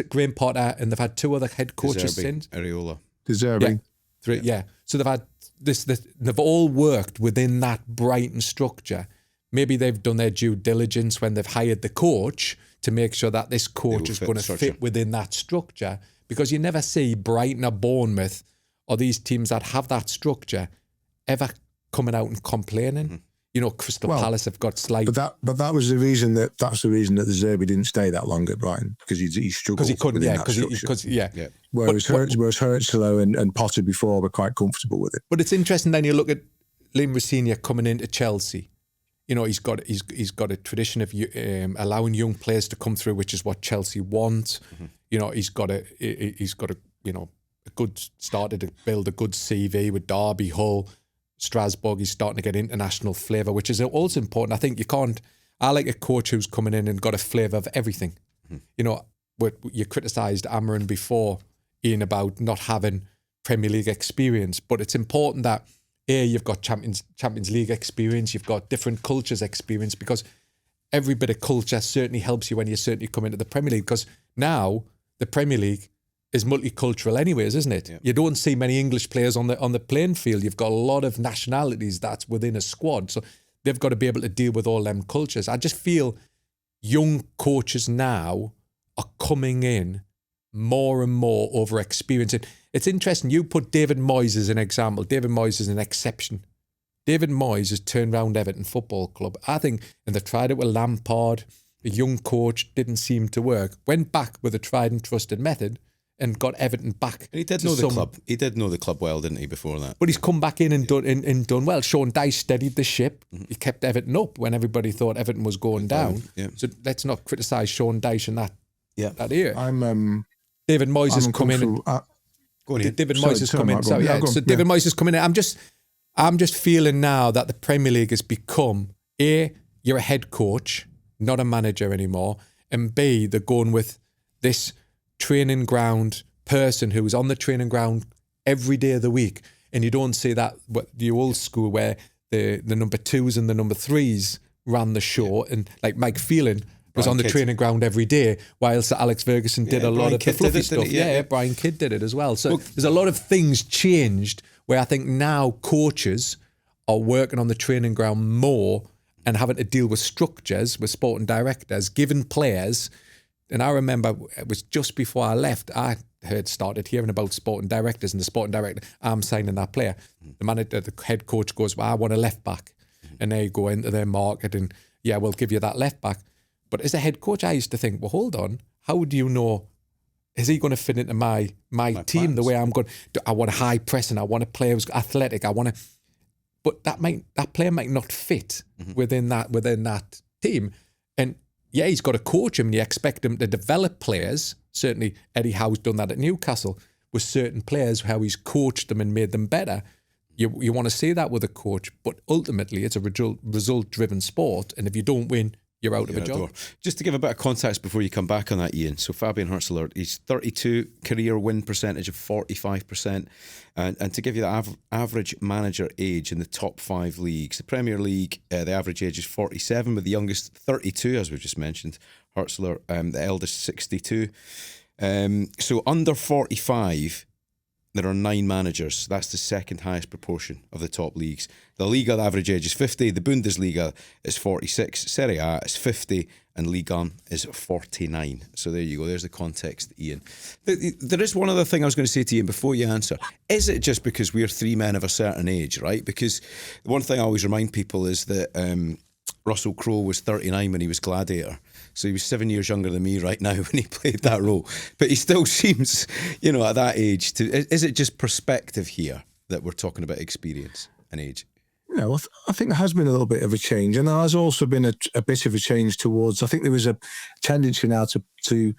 Graham Potter, and they've had 2 other head coaches since. Areola. Deserving. Yeah, 3, yeah. So they've had this. They've all worked within that Brighton structure. Maybe they've done their due diligence when they've hired the coach to make sure that this coach is going to fit within that structure. Because you never see Brighton or Bournemouth or these teams that have that structure ever coming out and complaining. You know, Crystal Palace have got slight. But that was the reason that the Zerbi didn't stay that long at Brighton, because he struggled. Because he couldn't, yeah. Whereas Hurtslow and Potter before were quite comfortable with it. But it's interesting then you look at Liam Rosenior coming into Chelsea. You know, he's got a tradition of allowing young players to come through, which is what Chelsea want. You know, he's got a started to build a good CV with Derby, Hull, Strasbourg. He's starting to get international flavour, which is also important. I think I like a coach who's coming in and got a flavour of everything. You know, you criticised Amorim before, Ian, about not having Premier League experience, but it's important that you've got Champions League experience, you've got different cultures experience, because every bit of culture certainly helps you when you certainly come into the Premier League, because now the Premier League is multicultural anyways, isn't it? Yeah. You don't see many English players on the playing field. You've got a lot of nationalities that's within a squad. So they've got to be able to deal with all them cultures. I just feel young coaches now are coming in more and more over experience. It's interesting. You put David Moyes as an example. David Moyes is an exception. David Moyes has turned around Everton Football Club. I think, and they tried it with Lampard. A young coach didn't seem to work. Went back with a tried and trusted method and got Everton back. And he did know the club. He did know the club well, didn't he, before that? But he's come back in and done well. Sean Dyche steadied the ship. He kept Everton up when everybody thought Everton was going down. Yeah. So let's not criticise Sean Dyche in that year. David Moyes has come in. David Moyes has come in. David Moyes has come in. I'm just feeling now that the Premier League has become you're a head coach, not a manager anymore, and B, they're going with this training ground person who's on the training ground every day of the week, and you don't see that the old school where the number 2s and the number 3s ran the show, and like Mike Phelan was on the training ground every day, whilst Alex Ferguson did a lot of the fluffy stuff. Brian Kidd did it as well. So there's a lot of things changed where I think now coaches are working on the training ground more and having to deal with structures, with sporting directors, giving players. And I remember it was just before I left, I started hearing about sporting directors, and the sporting director, I'm signing that player. The manager, the head coach goes, well, I want a left back. And they go into their market and, we'll give you that left back. But as a head coach, I used to think, well, hold on, how do you know, is he going to fit into my team plans, the way I'm going? I want a high pressing, I want a player who's athletic, but that player might not fit within that team. And he's got to coach him, and you expect him to develop players. Certainly, Eddie Howe's done that at Newcastle with certain players, how he's coached them and made them better. You want to see that with a coach, but ultimately it's a result-driven sport, and if you don't win, you're out of a You're job. door. Just to give a bit of context before you come back on that, Ian. So Fabian Hurtzler, he's 32, career win percentage of 45%. And to give you the average manager age in the top 5 leagues, the Premier League, the average age is 47, with the youngest 32, as we've just mentioned. Hurtzler, the eldest 62. So under 45, there are 9 managers. That's the second highest proportion of the top leagues. The Liga, the average age is 50. The Bundesliga is 46. Serie A is 50. And Ligue 1 is 49. So there you go. There's the context, Ian. There is one other thing I was going to say to Ian before you answer. Is it just because we're 3 men of a certain age, right? Because the one thing I always remind people is that Russell Crowe was 39 when he was Gladiator. So he was 7 years younger than me right now when he played that role. But he still seems, at that age is it just perspective here that we're talking about experience and age? I think there has been a little bit of a change, and there has also been a bit of a change towards. I think there was a tendency now to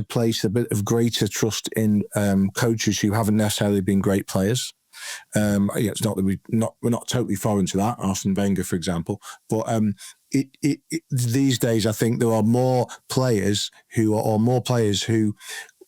place a bit of greater trust in coaches who haven't necessarily been great players. It's not that we're not totally foreign to that. Arsene Wenger, for example, but these days I think there are more players who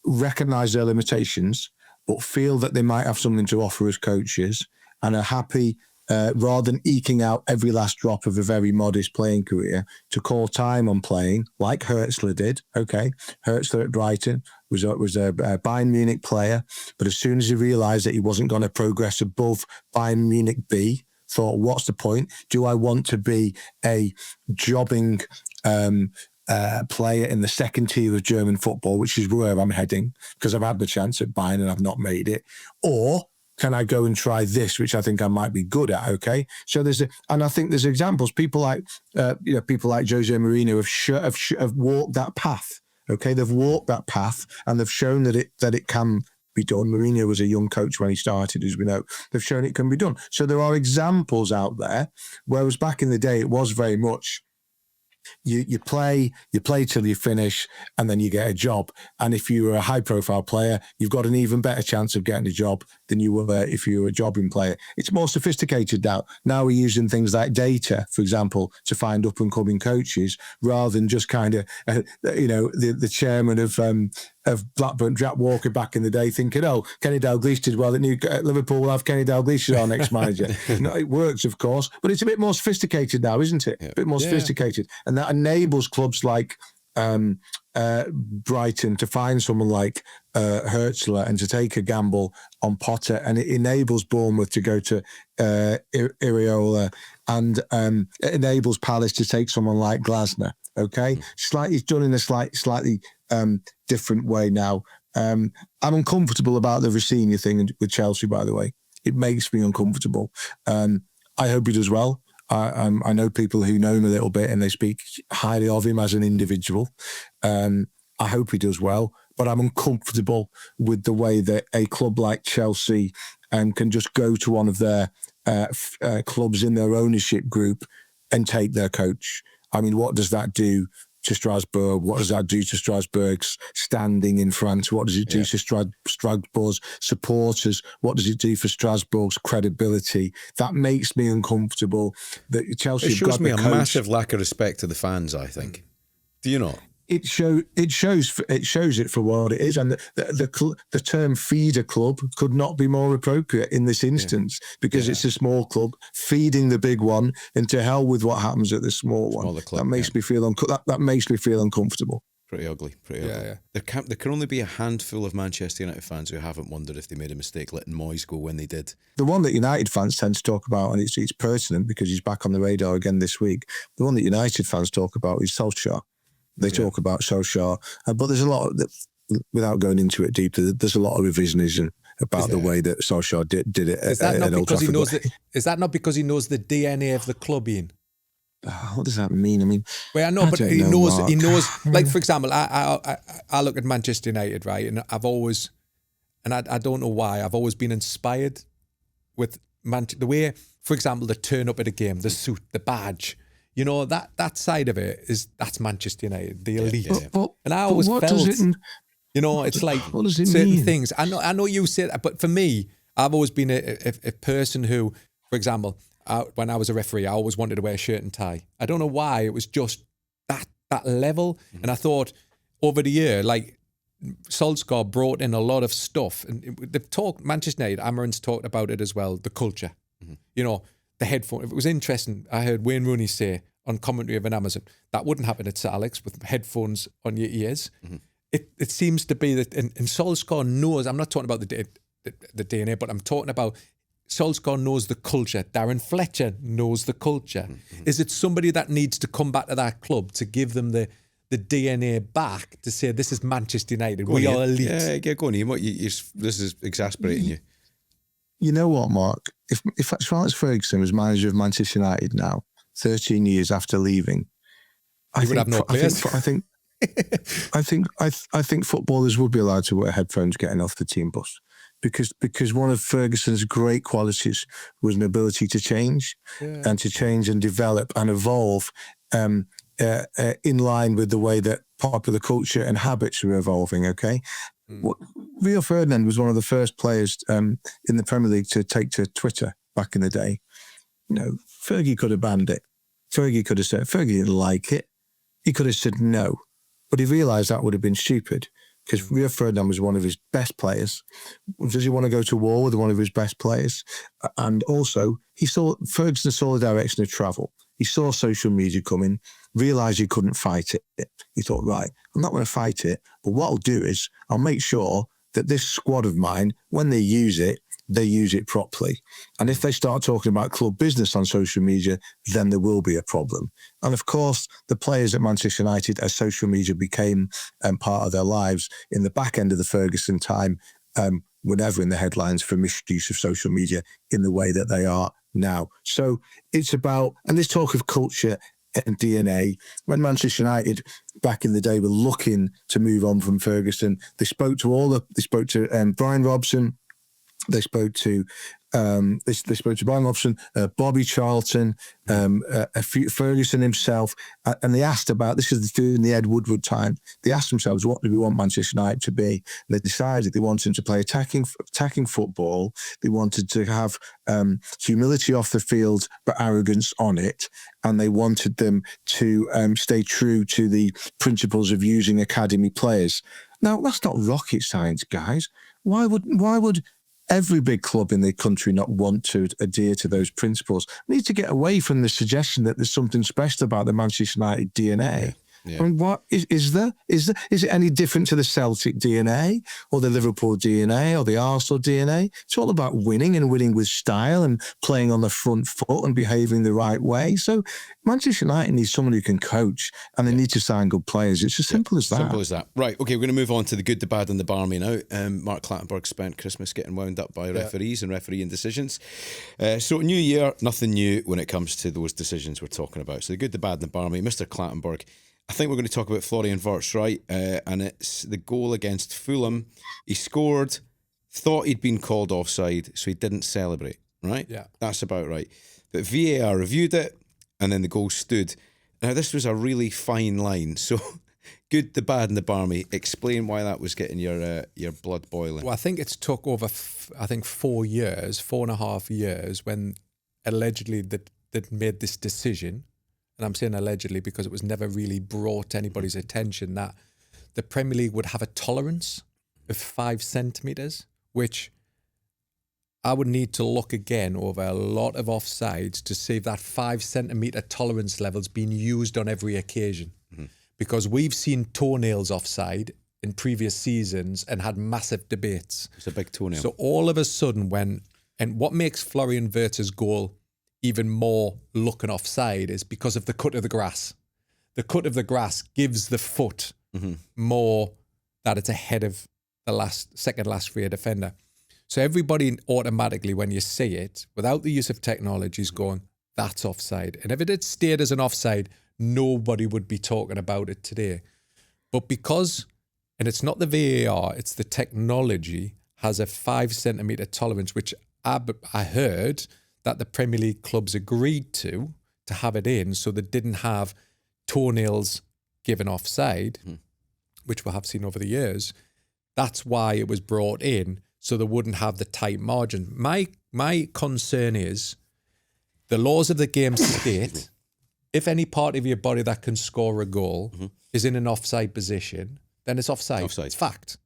recognise their limitations, but feel that they might have something to offer as coaches and are happy. Rather than eking out every last drop of a very modest playing career, to call time on playing, like Hurtzler did. Okay, Hurtzler at Brighton was a Bayern Munich player, but as soon as he realised that he wasn't going to progress above Bayern Munich B, thought, what's the point? Do I want to be a jobbing player in the second tier of German football, which is where I'm heading, because I've had the chance at Bayern and I've not made it, or can I go and try this, which I think I might be good at? Okay, so and I think there's examples. People like Jose Mourinho have walked that path. Okay, they've walked that path and they've shown that it can be done. Mourinho was a young coach when he started, as we know. They've shown it can be done. So there are examples out there. Whereas back in the day, it was very much. You play till you finish, and then you get a job. And if you were a high-profile player, you've got an even better chance of getting a job than you were if you were a jobbing player. It's more sophisticated now. Now we're using things like data, for example, to find up-and-coming coaches, rather than just kind of, the chairman of Blackburn, Jack Walker, back in the day, thinking, Kenny Dalglish did well at Liverpool, we'll have Kenny Dalglish as our next manager. No, it works, of course, but it's a bit more sophisticated now, isn't it? A bit more sophisticated. And that enables clubs like Brighton to find someone like Hurtzler and to take a gamble on Potter, and it enables Bournemouth to go to Iraola, and it enables Palace to take someone like Glasner. Okay, it's done in a slightly different way now. I'm uncomfortable about the Rossini thing with Chelsea, by the way. It makes me uncomfortable. I hope he does well. I know people who know him a little bit and they speak highly of him as an individual. I hope he does well, but I'm uncomfortable with the way that a club like Chelsea can just go to one of their clubs in their ownership group and take their coach. I mean, what does that do to Strasbourg? What does that do to Strasbourg's standing in France? What does it do to Strasbourg's supporters? What does it do for Strasbourg's credibility? That makes me uncomfortable. That Chelsea it shows me a massive lack of respect to the fans, I think. Do you not? It shows it for what it is, and the term feeder club could not be more appropriate in this instance, because it's a small club feeding the big one, and to hell with what happens at the small one. Club, that makes me feel that makes me feel uncomfortable. Pretty ugly. Yeah. There can only be a handful of Manchester United fans who haven't wondered if they made a mistake letting Moyes go when they did. The one that United fans tend to talk about, and it's pertinent because he's back on the radar again this week, the one that United fans talk about is Solskjaer. They talk about Solskjaer, but there's a lot of, without going into it deeply, there's a lot of revisionism about the way that Solskjaer did it. Is that not because he knows is that not because he knows the DNA of the club, Ian? What does that mean? I mean, well, I know, but he knows. Mark. He knows. Like, for example, I look at Manchester United, right, and I've always, and I don't know why, I've always been inspired with the way, for example, they turn up at a game, the suit, the badge. You know, that side of it that's Manchester United, the elite. And I always felt, it's like what does it certain mean? things. I know you say that, but for me, I've always been a person who, for example, when I was a referee, I always wanted to wear a shirt and tie. I don't know why. It was just that level. And I thought over the year, like Solskjaer brought in a lot of stuff, and they've talked, Manchester United, Amorim's talked about it as well, the culture, you know, the headphone. It was interesting. I heard Wayne Rooney say on commentary of an Amazon, that wouldn't happen at Sir Alex with headphones on your ears. It seems to be that, and Solskjaer knows, I'm not talking about the DNA, but I'm talking about Solskjaer knows the culture. Darren Fletcher knows the culture. Is it somebody that needs to come back to that club to give them the DNA back to say, this is Manchester United, we are elite? Yeah, get going, Ian. This is exasperating you. You know what, Mark? If Sir Alex Ferguson was manager of Manchester United now, 13 years after leaving, I think footballers would be allowed to wear headphones getting off the team bus, because one of Ferguson's great qualities was an ability to change and to change and develop and evolve in line with the way that popular culture and habits are evolving. Okay. Rio Ferdinand was one of the first players in the Premier League to take to Twitter back in the day. You know, Fergie could have banned it. Fergie could have said, Fergie didn't like it. He could have said no. But he realised that would have been stupid, because Rio Ferdinand was one of his best players. Does he want to go to war with one of his best players? And also, Ferguson saw the direction of travel. He saw social media coming, realised he couldn't fight it. He thought, right, I'm not going to fight it, but what I'll do is I'll make sure that this squad of mine, when they use it properly. And if they start talking about club business on social media, then there will be a problem. And of course, the players at Manchester United, as social media became part of their lives in the back end of the Ferguson time, were never in the headlines for misuse of social media in the way that they are now. So it's about, and this talk of culture and DNA, when Manchester United back in the day were looking to move on from Ferguson, they spoke to Brian Robson, they spoke to Brian Robson, Bobby Charlton, Ferguson himself, and they asked about, this is during the Ed Woodward time, they asked themselves, what do we want Manchester United to be? And they decided they wanted to play attacking football. They wanted to have humility off the field, but arrogance on it. And they wanted them to stay true to the principles of using academy players. Now, that's not rocket science, guys. Why would every big club in the country not want to adhere to those principles? We need to get away from the suggestion that there's something special about the Manchester United DNA. Yeah. I mean, what is there? Is it any different to the Celtic DNA or the Liverpool DNA or the Arsenal DNA? It's all about winning and winning with style and playing on the front foot and behaving the right way. So Manchester United needs someone who can coach, and they need to sign good players. It's as simple as that. Simple as that. Right. Okay, we're going to move on to the good, the bad, and the barmy now. Mark Clattenburg spent Christmas getting wound up by referees and refereeing decisions. So new year, nothing new when it comes to those decisions we're talking about. So the good, the bad, and the barmy. Mr. Clattenburg, I think we're going to talk about Florian Wirtz, right? And it's the goal against Fulham. He scored, thought he'd been called offside, so he didn't celebrate, right? Yeah. That's about right. But VAR reviewed it, and then the goal stood. Now, this was a really fine line. So, good, the bad, and the barmy. Explain why that was getting your blood boiling. Well, I think it's took over, 4.5 years, when allegedly they'd made this decision. And I'm saying allegedly because it was never really brought to anybody's attention, that the Premier League would have a tolerance of 5 centimetres, which I would need to look again over a lot of offsides to see if that 5 centimetre tolerance level's been used on every occasion. Mm-hmm. Because we've seen toenails offside in previous seasons and had massive debates. It's a big toenail. So all of a sudden and what makes Florian Wirtz's goal even more looking offside is because of the cut of the grass. The cut of the grass gives the foot more that it's ahead of the second last free defender. So everybody automatically, when you see it, without the use of technology, is going, that's offside. And if it had stayed as an offside, nobody would be talking about it today. But because, and it's not the VAR, it's the technology, has a 5 centimetre tolerance, which I heard that the Premier League clubs agreed to have it in, so they didn't have toenails given offside, which we have seen over the years. That's why it was brought in, so they wouldn't have the tight margin. My concern is the laws of the game state if any part of your body that can score a goal is in an offside position, then it's offside. It's fact.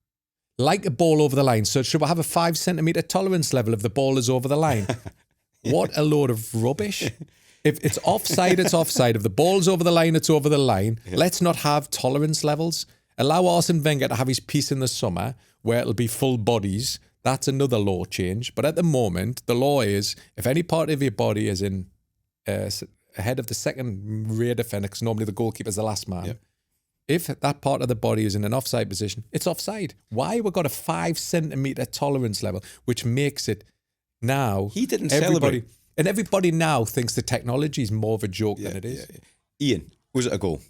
Like a ball over the line. So should we have a 5 centimetre tolerance level if the ball is over the line? What a load of rubbish. If it's offside, it's offside. If the ball's over the line, it's over the line. Yeah. Let's not have tolerance levels. Allow Arsene Wenger to have his piece in the summer where it'll be full bodies. That's another law change. But at the moment, the law is if any part of your body is in ahead of the second rear defender, because normally the goalkeeper's the last man. Yep. If that part of the body is in an offside position, it's offside. Why we've got a 5 centimetre tolerance level, which makes it now... He didn't celebrate. And everybody now thinks the technology is more of a joke than it is. Ian, was it a goal?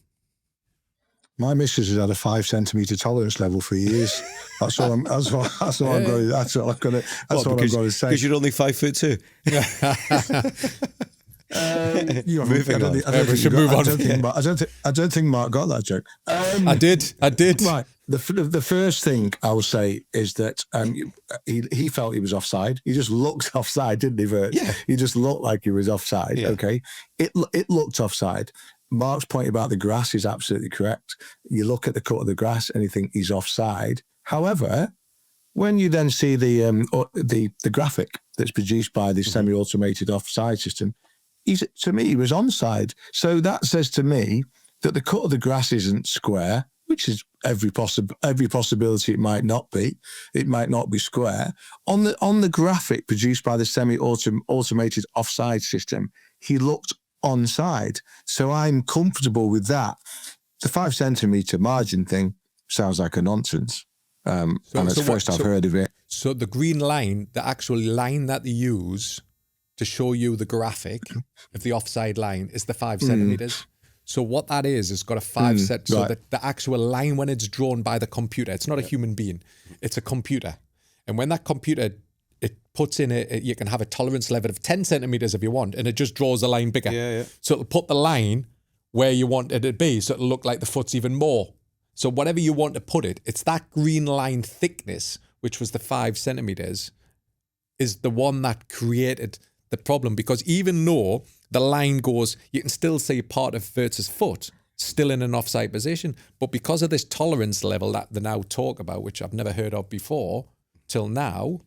My missus has had a 5 centimetre tolerance level for years. That's all I'm going to say. Because you're only 5'2". Moving on. We should move on. I don't think Mark got that joke. I did. Right. The first thing I will say is that he felt he was offside. He just looked offside, didn't he, Vert? Yeah. He just looked like he was offside. Yeah. Okay. It looked offside. Mark's point about the grass is absolutely correct. You look at the cut of the grass and you think he's offside. However, when you then see the graphic that's produced by the semi-automated offside system, to me, he was onside. So that says to me that the cut of the grass isn't square, which is every possibility it might not be. It might not be square. On the graphic produced by the semi-automated offside system, he looked onside. So I'm comfortable with that. The 5 centimetre margin thing sounds like a nonsense. And it's the first I've heard of it. So the green line, the actual line that they use to show you the graphic of the offside line is the 5 centimetres. So what that is, it's got a 5 set. So right. the actual line when it's drawn by the computer, it's not a human being, it's a computer. And when that computer, it puts in you can have a tolerance level of 10 centimetres if you want, and it just draws the line bigger. Yeah. So it'll put the line where you want it to be, so it'll look like the foot's even more. So whatever you want to put it, it's that green line thickness, which was the 5 centimetres, is the one that created the problem. Because even though the line goes, you can still see part of Wirtz's foot still in an offside position. But because of this tolerance level that they now talk about, which I've never heard of before till now,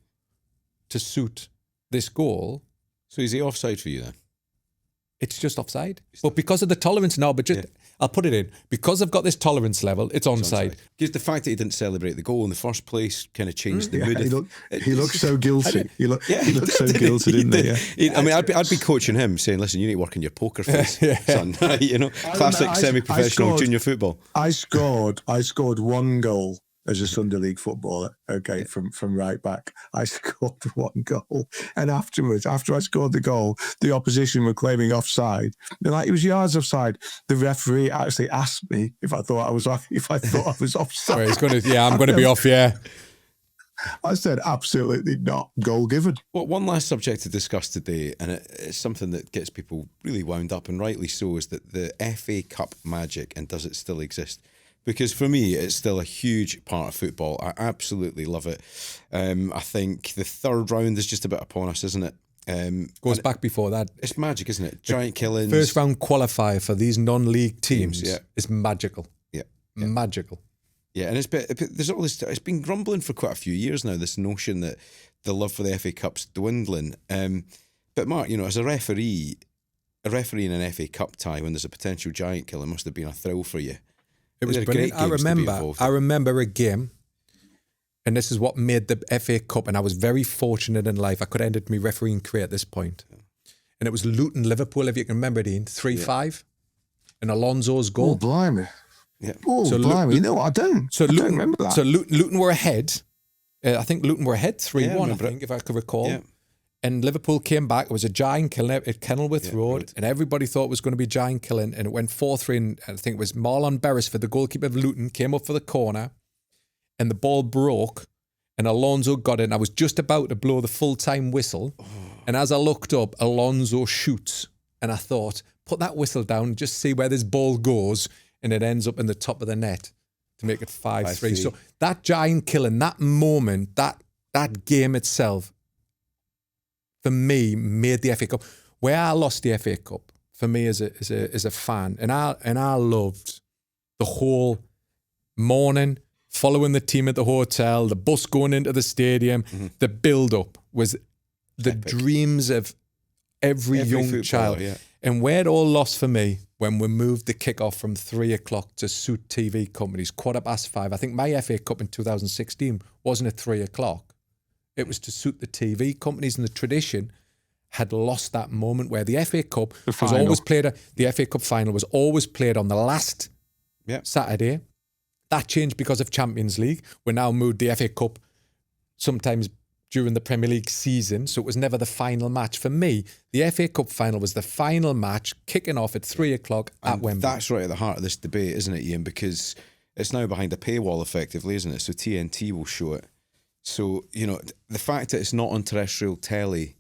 to suit this goal. So is he offside for you then? It's just offside. But because of the tolerance now, I'll put it in. Because I've got this tolerance level, it's onside. Because the fact that he didn't celebrate the goal in the first place kind of changed the mood. He looked so guilty. He looked so guilty, didn't he? I mean, I'd be coaching him, saying, "Listen, you need to work on your poker face, son." Classic semi-professional junior football. I scored 1 goal as a Sunday League footballer, from right back. I scored 1 goal. And afterwards, after I scored the goal, the opposition were claiming offside. They're like, it was yards offside. The referee actually asked me if I thought I was offside. Sorry, I'm going to be off, yeah. I said, absolutely not. Goal given. Well, one last subject to discuss today, and it's something that gets people really wound up, and rightly so, is that the FA Cup magic, and does it still exist? Because for me, it's still a huge part of football. I absolutely love it. I think the third round is just about upon us, isn't it? Goes back before that. It's magic, isn't it? Giant killings. First round qualifier for these non-league teams is magical. Yeah. Magical. Yeah, and there's all this. It's been grumbling for quite a few years now, this notion that the love for the FA Cup's dwindling. But Mark, as a referee in an FA Cup tie when there's a potential giant killer must have been a thrill for you. It was brilliant. I remember a game, and this is what made the FA Cup, and I was very fortunate in life. I could have ended my refereeing career at this point. And it was Luton-Liverpool, if you can remember it, Ian, 3-5. And Alonso's goal. Oh, blimey. Yeah. Oh, so blimey. Luton, I don't. I don't remember that. So Luton were ahead. I think Luton were ahead 3-1, if I could recall. Yeah. And Liverpool came back. It was a giant killing at Kenilworth Road, and everybody thought it was going to be giant killing, and it went 4-3. And I think it was Marlon Beresford, the goalkeeper of Luton, came up for the corner, and the ball broke, and Alonso got it. And I was just about to blow the full-time whistle, and as I looked up, Alonso shoots, and I thought, put that whistle down, just see where this ball goes, and it ends up in the top of the net to make it 5-3. So that giant killing, that moment, that game itself, for me, made the FA Cup. Where I lost the FA Cup for me as a fan, and I loved the whole morning, following the team at the hotel, the bus going into the stadium, the build-up was the dreams of every young child. Yeah. And where it all lost for me, when we moved the kick-off from 3 o'clock to suit TV companies, 5:15. I think my FA Cup in 2016 wasn't at 3 o'clock. It was to suit the TV companies, and the tradition had lost that moment where the FA Cup was always played. The FA Cup final was always played on the last Saturday. That changed because of Champions League. We now moved the FA Cup sometimes during the Premier League season, so it was never the final match. For me, the FA Cup final was the final match, kicking off at 3 o'clock at Wembley. That's right at the heart of this debate, isn't it, Ian? Because it's now behind a paywall, effectively, isn't it? So TNT will show it. So, you know, the fact that it's not on terrestrial telly,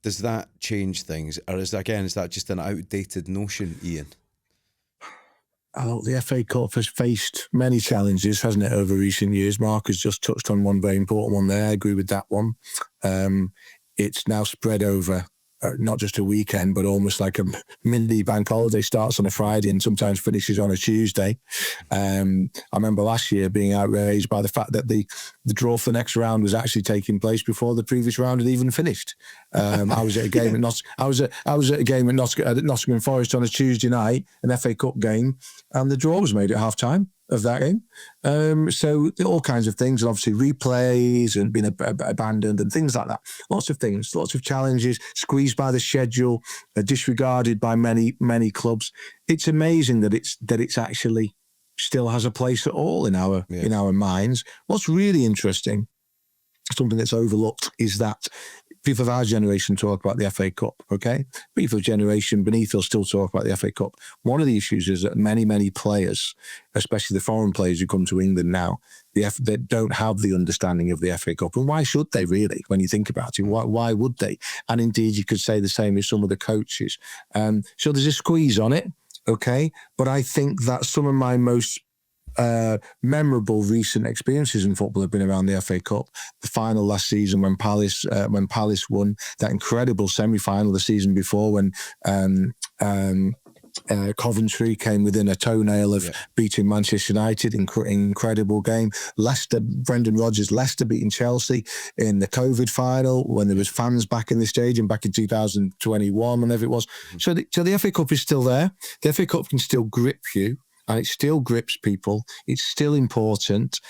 does that change things? Or is that just an outdated notion, Ian? Oh, the FA Cup has faced many challenges, hasn't it, over recent years? Mark has just touched on one very important one there. I agree with that one. It's now spread over not just a weekend, but almost like a mini bank holiday. Starts on a Friday and sometimes finishes on a Tuesday. I remember last year being outraged by the fact that the draw for the next round was actually taking place before the previous round had even finished. I was at a game at Nottingham Forest on a Tuesday night, an FA Cup game, and the draw was made at half time of that game. So all kinds of things, and obviously replays and being abandoned and things like that. Lots of things, lots of challenges, squeezed by the schedule, disregarded by many clubs. It's amazing that it's actually still has a place at all in our minds. What's really interesting, something that's overlooked, is that people of our generation talk about the FA Cup, okay? People of generation beneath us still talk about the FA Cup. One of the issues is that many players, especially the foreign players who come to England now, they don't have the understanding of the FA Cup. And why should they, really, when you think about it? Why would they? And indeed, you could say the same as some of the coaches. So there's a squeeze on it, okay? But I think that some of my most memorable recent experiences in football have been around the FA Cup. The final last season when Palace won, that incredible semi-final the season before when Coventry came within a toenail of beating Manchester United. Incredible game. Leicester, Brendan Rodgers, Leicester beating Chelsea in the COVID final when there was fans back in the stadium back in 2021, whenever it was. So the FA Cup is still there. The FA Cup can still grip you. And it still grips people. It's still important.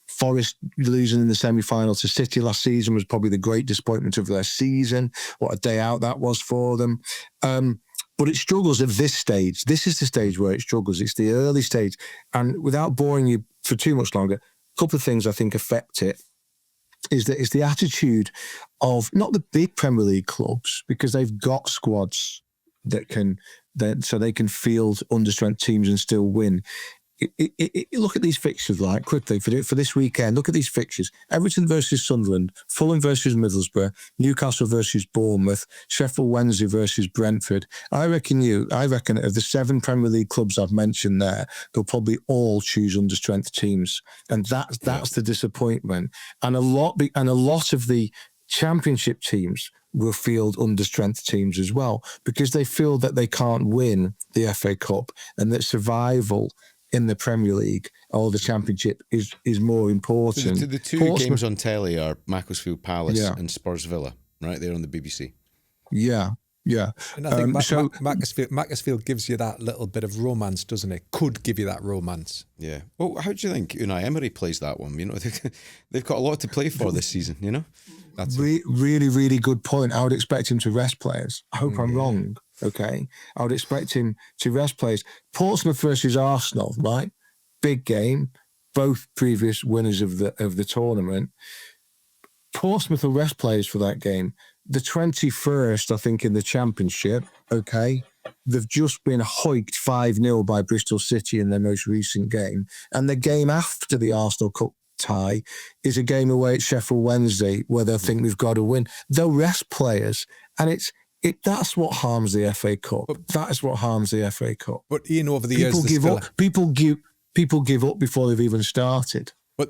Forest losing in the semi-final to City last season was probably the great disappointment of their season. What a day out that was for them. But it struggles at this stage. This is the stage where it struggles. It's the early stage. And without boring you for too much longer, a couple of things I think affect it is that it's the attitude of not the big Premier League clubs, because they've got squads so they can field understrength teams and still win. Look at these fixtures, like, quickly, for this weekend. Look at these fixtures. Everton versus Sunderland, Fulham versus Middlesbrough, Newcastle versus Bournemouth, Sheffield Wednesday versus Brentford. I reckon of the 7 Premier League clubs I've mentioned there, they'll probably all choose understrength teams. And that's the disappointment. And a lot of the Championship teams will field understrength teams as well, because they feel that they can't win the FA Cup and that survival in the Premier League or the Championship is more important. The two games on telly are Macclesfield Palace and Spurs Villa, right? They're on the BBC. Yeah. And I think Macclesfield gives you that little bit of romance, doesn't it? Could give you that romance. Yeah. Well, how do you think Unai Emery plays that one? You know, they've got a lot to play for this season, you know? That's really, really good point. I would expect him to rest players. I hope I'm wrong, okay? I would expect him to rest players. Portsmouth versus Arsenal, right? Big game. Both previous winners of the tournament. Portsmouth will rest players for that game. The 21st, I think, in the Championship, okay? They've just been hoiked 5-0 by Bristol City in their most recent game. And the game after the Arsenal Cup tie is a game away at Sheffield Wednesday where they'll think we've got to win. They'll rest players. And that's what harms the FA Cup. That is what harms the FA Cup. But Ian, over the years... People give up before they've even started. But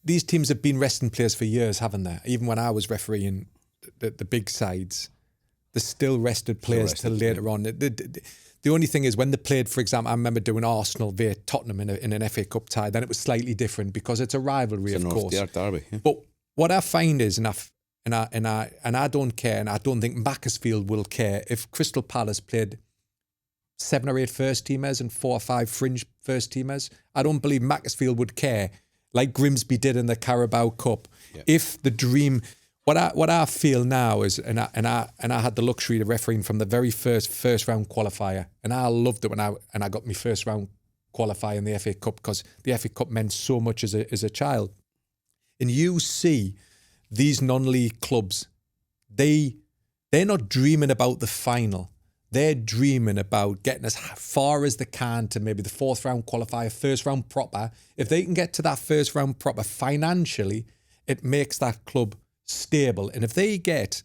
these teams have been resting players for years, haven't they? Even when I was refereeing the big sides, they still rested players till later on. The only thing is when they played, for example, I remember doing Arsenal via Tottenham in an FA Cup tie. Then it was slightly different because it's a rivalry, of course. Derby. Yeah. But what I find is, and I don't care, and I don't think Macclesfield will care if Crystal Palace played 7 or 8 first teamers and 4 or 5 fringe first teamers. I don't believe Macclesfield would care, like Grimsby did in the Carabao Cup. Yeah. If the dream, what I feel now is, and I had the luxury of refereeing from the very first round qualifier, and I loved it when I got my first round qualifier in the FA Cup because the FA Cup meant so much as a child. And you see these non-league clubs, they're not dreaming about the final. They're dreaming about getting as far as they can to maybe the 4th round qualifier, 1st round proper. If they can get to that 1st round proper financially, it makes that club stable. And if they get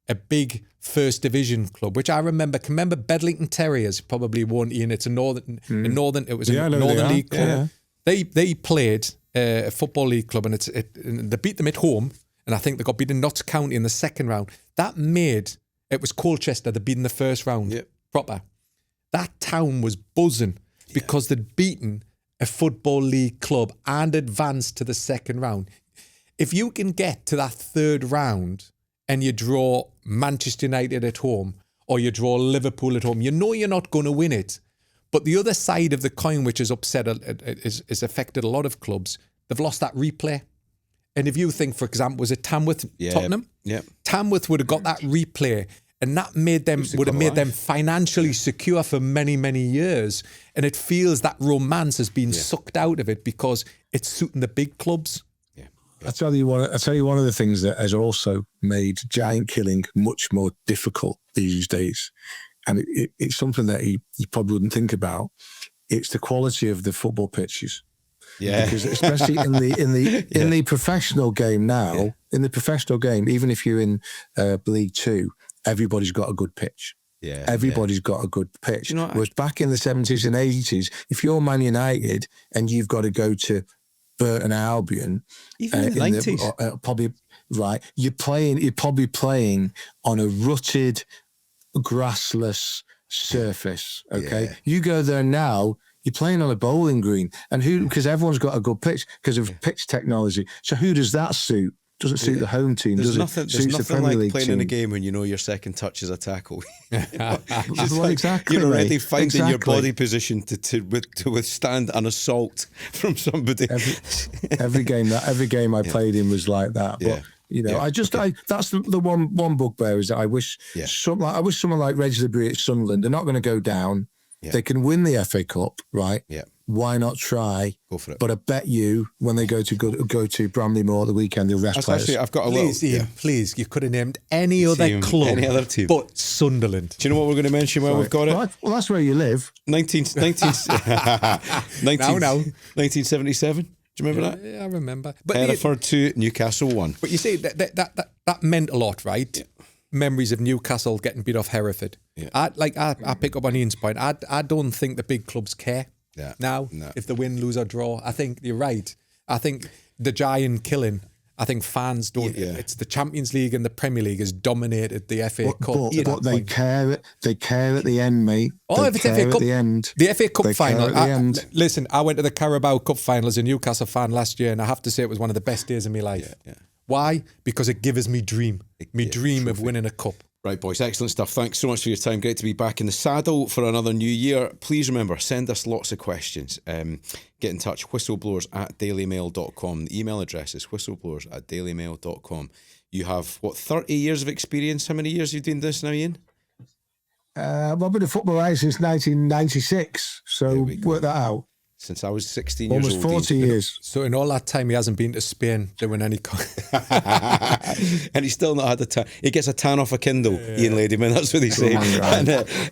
a big first division club, which I remember Bedlington Terriers, probably won't, Ian. It's a northern league club. Yeah. They played a football league club, and they beat them at home. And I think they got beaten Notts County in the 2nd round. That made, it was Colchester that beat in the 1st round proper. That town was buzzing because they'd beaten a football league club and advanced to the 2nd round. If you can get to that 3rd round and you draw Manchester United at home or you draw Liverpool at home, you know you're not going to win it. But the other side of the coin, which has is affected a lot of clubs, they've lost that replay. And if you think, for example, was it Tamworth, Tottenham? Yeah. Tamworth would have got that replay, and that would have made them financially secure for many, many years. And it feels that romance has been sucked out of it because it's suiting the big clubs. Yeah. I tell you one of the things that has also made giant killing much more difficult these days, and it's something that you probably wouldn't think about. It's the quality of the football pitches. Yeah, because especially in the professional game now, in the professional game, even if you're in League 2, everybody's got a good pitch. Yeah, everybody's got a good pitch. You know, whereas back in the 70s and 80s, if you're Man United and you've got to go to Burton Albion, even in the 90s, probably right, you're probably playing on a rutted, grassless surface. Okay, you go there now. You're playing on a bowling green, and because everyone's got a good pitch because of pitch technology. So who does that suit? Doesn't suit the home team. There's nothing like playing in a game when you know your second touch is a tackle. Exactly. You're already finding your body position to withstand an assault from somebody. Every game I played in was like that. But that's the one bugbear is that I wish someone like Reg Liberty at Sunderland, they're not going to go down. Yeah. They can win the FA Cup, right? Yeah. Why not try? Go for it. But I bet you, when they go to Bramley-Moore at the weekend, they'll rest players. I've got a please, you could have named any other club, any other team, but Sunderland. Do you know what we're going to mention while we've got it? Well, that's where you live. 1977. Do you remember that? Yeah, I remember. But Hereford 2, Newcastle 1. But you see, that meant a lot, right? Yeah. Memories of Newcastle getting beat off Hereford. Yeah. I pick up on Ian's point. I don't think the big clubs care now if they win, lose or draw. I think you're right. I think the giant killing. I think fans don't. Yeah. It's the Champions League and the Premier League has dominated the FA Cup. But they care. They care at the end, mate. If it's FA Cup at the end, the FA Cup final. Listen, I went to the Carabao Cup final as a Newcastle fan last year, and I have to say it was one of the best days of my life. Yeah. Why? Because it gives me dream. Dream of winning a cup. Right, boys. Excellent stuff. Thanks so much for your time. Great to be back in the saddle for another new year. Please remember, send us lots of questions. Get in touch, whistleblowers@dailymail.com. The email address is whistleblowers@dailymail.com. You have, 30 years of experience? How many years have you been doing this now, Ian? I've been a football guy since 1996. So work that out. Since I was 16 years old. Almost 40 years. So in all that time, he hasn't been to Spain doing any... And he's still not had a tan. He gets a tan off a Kindle, Ian Ladyman, that's what they say.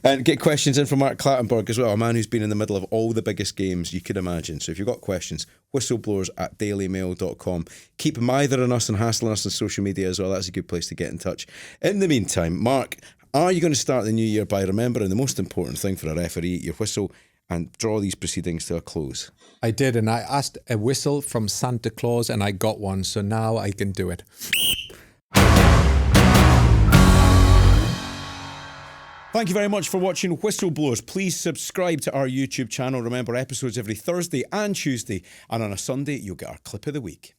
And get questions in from Mark Clattenburg as well, a man who's been in the middle of all the biggest games you could imagine. So if you've got questions, whistleblowers@dailymail.com. Keep mithering us and hassling us on social media as well. That's a good place to get in touch. In the meantime, Mark, are you going to start the new year by remembering the most important thing for a referee, your whistle, and draw these proceedings to a close? I did, and I asked a whistle from Santa Claus, and I got one, so now I can do it. Thank you very much for watching Whistleblowers. Please subscribe to our YouTube channel. Remember, episodes every Thursday and Tuesday. And on a Sunday, you'll get our clip of the week.